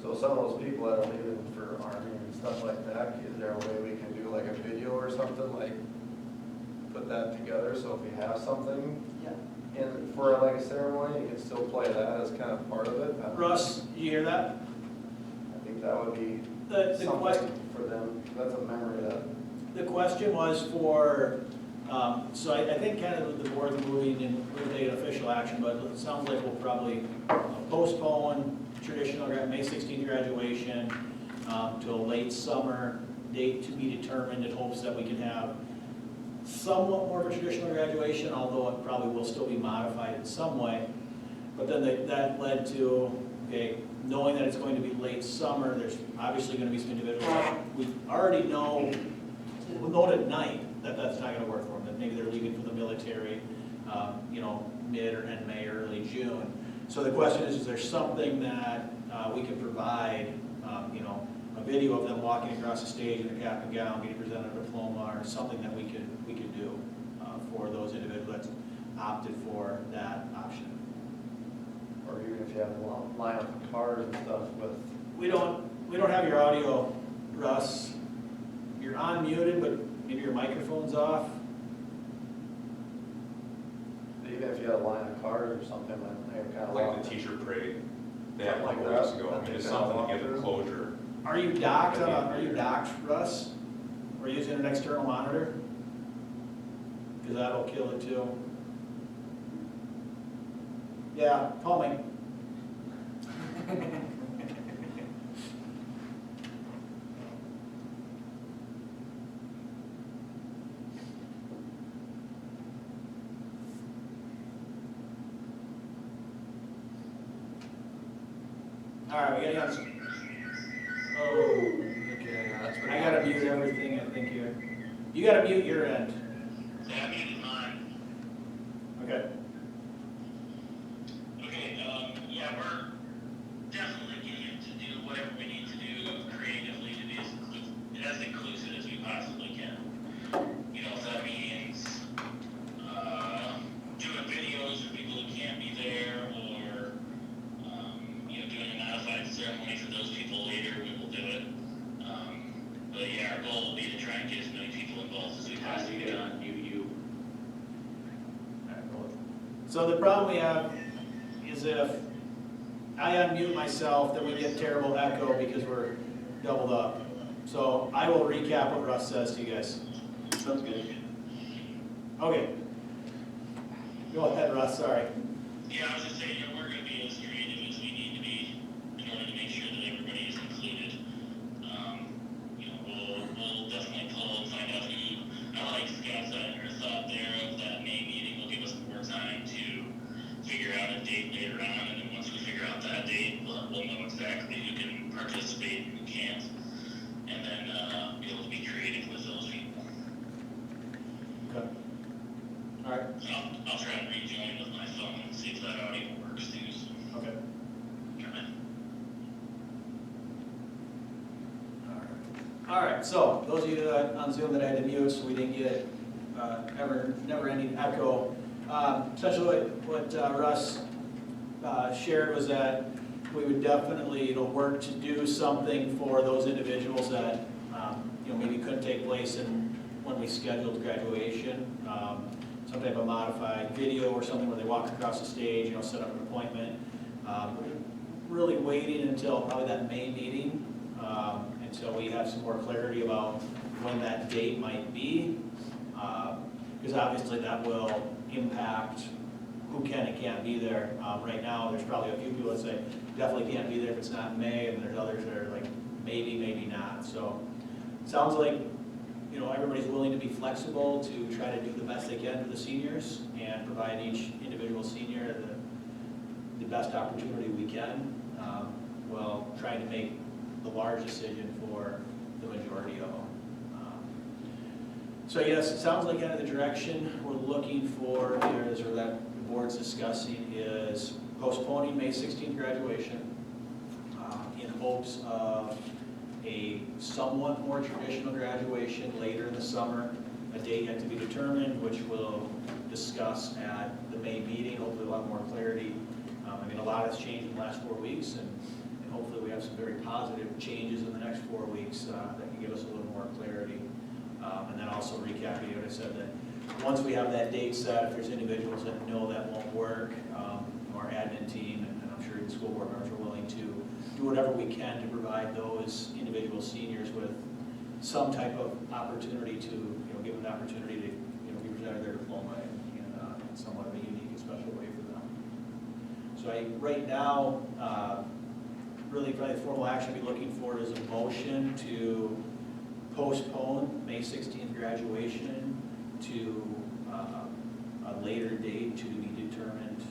So some of those people that are leaving for Army and stuff like that, is there a way we can do like a video or something, like put that together, so if we have something in for like a ceremony, you can still play that as kind of part of it? Russ, you hear that? I think that would be something for them. That's a memory that. The question was for, so I think kind of the board's moving and we'll take an official action, but it sounds like we'll probably postpone traditional May 16th graduation to a late summer date to be determined in hopes that we can have somewhat more of a traditional graduation, although it probably will still be modified in some way. But then that led to, okay, knowing that it's going to be late summer, there's obviously going to be some individuals that we already know, we'll know tonight that that's not going to work for them, that maybe they're leaving for the military, mid or end May, early June. So the question is there something that we can provide, a video of them walking across the stage in their cap and gown, getting presented a diploma, or something that we could do for those individuals that opted for that option. Or even if you have a line of cars and stuff with. We don't have your audio, Russ. You're unmuted, but maybe your microphone's off. Even if you had a line of cars or something, like they're kind of like the teacher parade they had a Something couple like weeks that. ago. I mean, it's something to give it closure. Are you docked? Are you docked, Russ? Or using an external monitor? Because that'll kill it too. Yeah, call me. All right, we got to. Oh, okay. I gotta mute everything. I think here. You gotta mute your end. Yeah, I muted mine. Okay. Yeah, we're definitely getting to do whatever we need to do creatively to be as inclusive as we possibly can. If that means doing videos for people who can't be there, or doing a modified ceremony for those people later, we will do it. But yeah, our goal will be to try and get as many people involved as we possibly can. So the problem we have is if I unmute myself, then we get terrible echo because we're doubled up. So I will recap what Russ says to you guys. Sounds good. Okay. Go ahead, Russ, sorry. Yeah, I was just saying, we're going to be as creative as we need to be in order to make sure that everybody is included. We'll definitely pull and find out who. I like Scott's thought there of that May meeting will give us more time to figure out a date later on, and then once we figure out that date, we'll know exactly who can participate and who can't, and then be able to be creative with those people. Okay. All right. I'll try and rejoin with my phone and see if that audio works too. So. Okay. All right, so those of you on Zoom that I had to mute so we didn't get never-ending echo. Essentially what Russ shared was that we would definitely work to do something for those individuals that maybe couldn't take place when we scheduled graduation. Some type of modified video or something where they walk across the stage, set up an appointment. Really waiting until probably that May meeting until we have some more clarity about when that date might be. Because obviously that will impact who can and can't be there. Right now, there's probably a few people that say definitely can't be there if it's not in May, and there's others that are like maybe, maybe not. So it sounds like everybody's willing to be flexible to try to do the best they can for the seniors and provide each individual senior the best opportunity we can, while trying to make the large decision for the majority of them. So yes, it sounds like kind of the direction we're looking for is, or that the board's discussing, is postponing May 16th graduation in hopes of a somewhat more traditional graduation later in the summer, a date yet to be determined, which we'll discuss at the May meeting. Hopefully we'll have more clarity. A lot has changed in the last 4 weeks, and hopefully we have some very positive changes in the next 4 weeks that can give us a little more clarity. And then also recapping what I said, that once we have that date set, if there's individuals that know that won't work, our admin team, and I'm sure the school board members are willing to do whatever we can to provide those individual seniors with some type of opportunity to, give them an opportunity to, be presented their diploma in somewhat of a unique and special way for them. So right now, really probably the formal action I'd be looking for is a motion to postpone May 16th graduation to a later date to be determined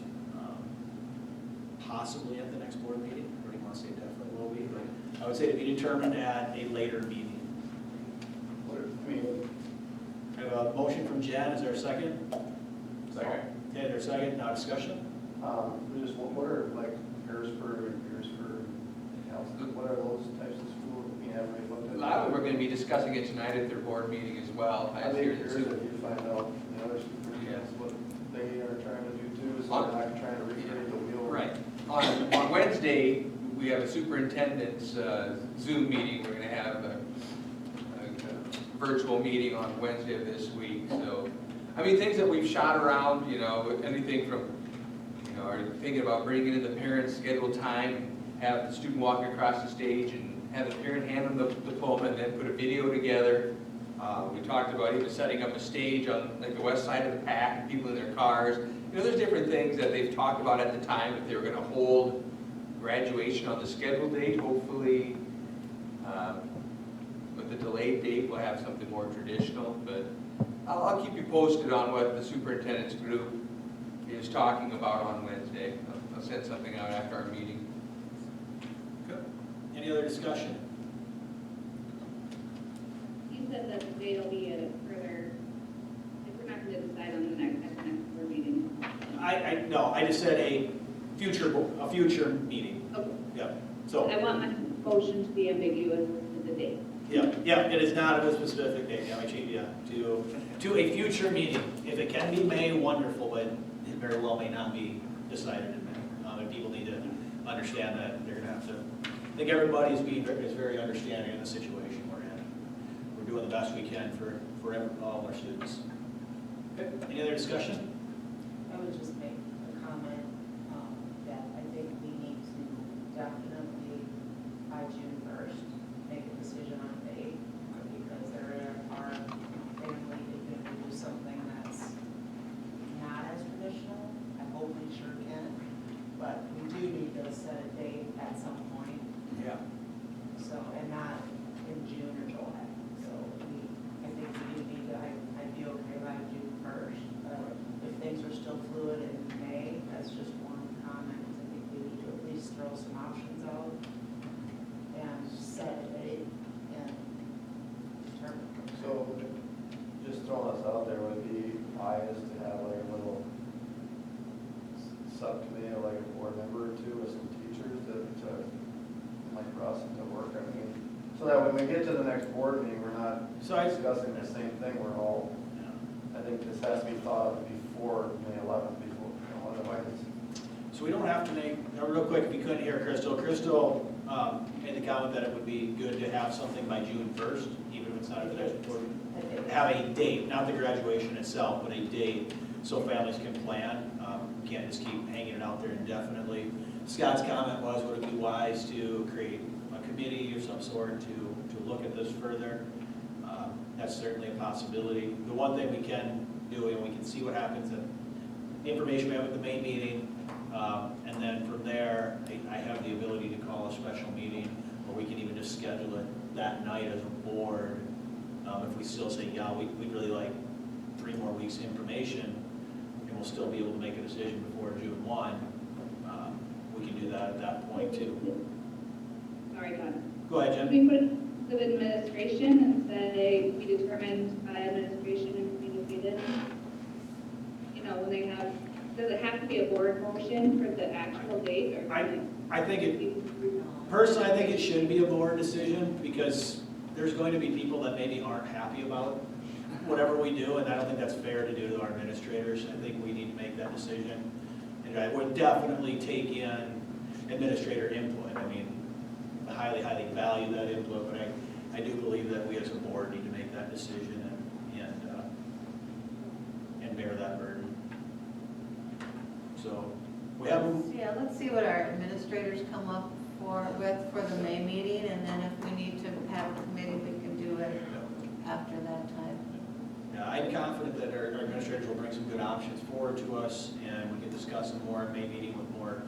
possibly at the next board meeting. I already want to say definitely will be, but I would say to be determined at a later meeting. I have a motion from Jen, is there a second? Second. Okay, there's a second, now discussion? Just what are like Harrisburg, what are those types of schools? I mean, have we looked at? A lot of them are going to be discussing it tonight at their board meeting as well. I'd be curious if you find out the other superintendents what they are trying to do too, so they're not trying to recreate the wheel. Right. On Wednesday, we have a superintendent's Zoom meeting. We're going to have a virtual meeting on Wednesday of this week. So, I mean, things that we've shot around, you know, anything from, you know, are thinking about bringing in the parents' scheduled time, have the student walk across the stage and have the parent hand them the diploma and then put a video together. We talked about even setting up a stage on like the west side of the pack and people in their cars. You know, there's different things that they've talked about at the time if they were going to hold graduation on the scheduled date. Hopefully, with the delayed date, we'll have something more traditional. But I'll keep you posted on what the superintendent's group is talking about on Wednesday. I'll send something out after our meeting. Good. Any other discussion? You said that the date will be at a further, if we're not going to decide on the next board meeting. No, I just said a future meeting. Okay. Yeah. So I want my motion to be ambiguous with the date. yeah, it is not a specific date. Yeah, I change to a future meeting. If it can be May, wonderful, but it very well may not be decided in May. And people need to understand that they're going to have to. I think everybody is very understanding of the situation we're in. We're doing the best we can for all of our students. Okay. Any other discussion? I would just make a comment that I think we need to definitely, by June 1st, make a decision on date, because there are family, if we do something that's not as traditional, I hope we sure can, but we do need to set a date at some point. Yeah. So, and not in June or July. So I think we do need to, I'd be okay by June 1st, but if things are still fluid in May, that's just one comment. I think we need to at least throw some options out and set a date and determine. So, just throwing this out there, would it be wise to have like a little subcommittee, or like a board member or two with some teachers to like Russ to work? I mean, so that when we get to the next board meeting, we're not discussing the same thing. We're all. I think this has to be thought of before May 11th, before, otherwise. So we don't have to make, real quick, if you couldn't hear Crystal made the comment that it would be good to have something by June 1st, even if it's not at the next board. Have a date, not the graduation itself, but a date so families can plan. We can't just keep hanging it out there indefinitely. Scott's comment was, would it be wise to create a committee of some sort to look at this further? That's certainly a possibility. The one thing we can do, and we can see what happens, the information we have at the main meeting, and then from there, I have the ability to call a special meeting, or we can even just schedule it that night as a board. If we still say, yeah, we'd really like 3 more weeks of information, and we'll still be able to make a decision before June 1, we can do that at that point too. Sorry, John. Go ahead, Jen. We put the administration and say we determined by administration and communicated. You know, when they have, does it have to be a board motion for the actual date? Or I think it, personally, I think it should be a board decision, because there's going to be people that maybe aren't happy about whatever we do, and I don't think that's fair to do to our administrators. I think we need to make that decision. And I would definitely take in administrator input. I mean, I highly, highly value that input, but I do believe that we as a board need to make that decision and bear that burden. So we have. Yeah, let's see what our administrators come up with for the May meeting, and then if we need to have a committee, we can do it after that time. Yeah, I'm confident that our administrators will bring some good options forward to us, and we can discuss them more in May meeting with more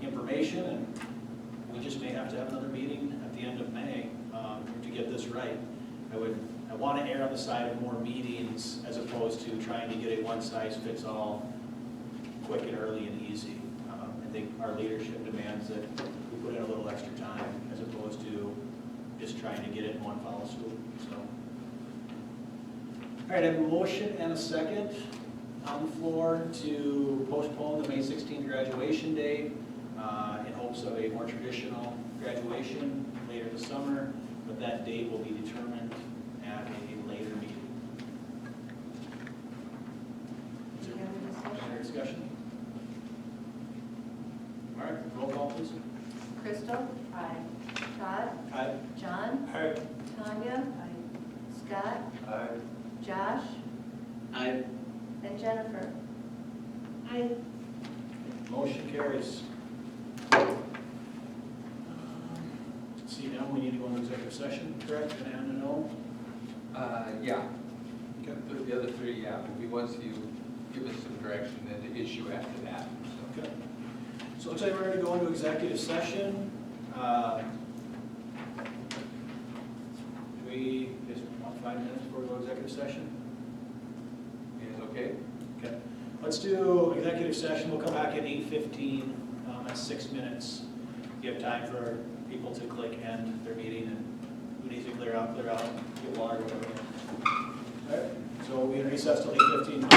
information, and we just may have to have another meeting at the end of May to get this right. I want to err on the side of more meetings as opposed to trying to get a one-size-fits-all, quick and early and easy. I think our leadership demands that we put in a little extra time as opposed to just trying to get it in one foul swoop, so. All right, I have a motion and a second on the floor to postpone the May 16th graduation date in hopes of a more traditional graduation later this summer, but that date will be determined at a later meeting. Is there any other discussion? All right, roll call please. Crystal? Aye. Todd? Aye. John? Aye. Tanya? Aye. Scott? Aye. Josh? Aye. And Jennifer? Aye. Motion carries. See, now we need to go into executive session, correct? And Anna, no? Yeah. Okay. For the other three, yeah, would be once you give us some direction, then the issue after that. So. Okay. So it looks like we're going to go into executive session. Do we just want 5 minutes before we go to executive session? Is it okay? Okay. Let's do executive session. We'll come back at 8:15. That's 6 minutes. You have time for people to click end their meeting, and who needs to clear out, get water, whatever. All right. So we recess till 8:15.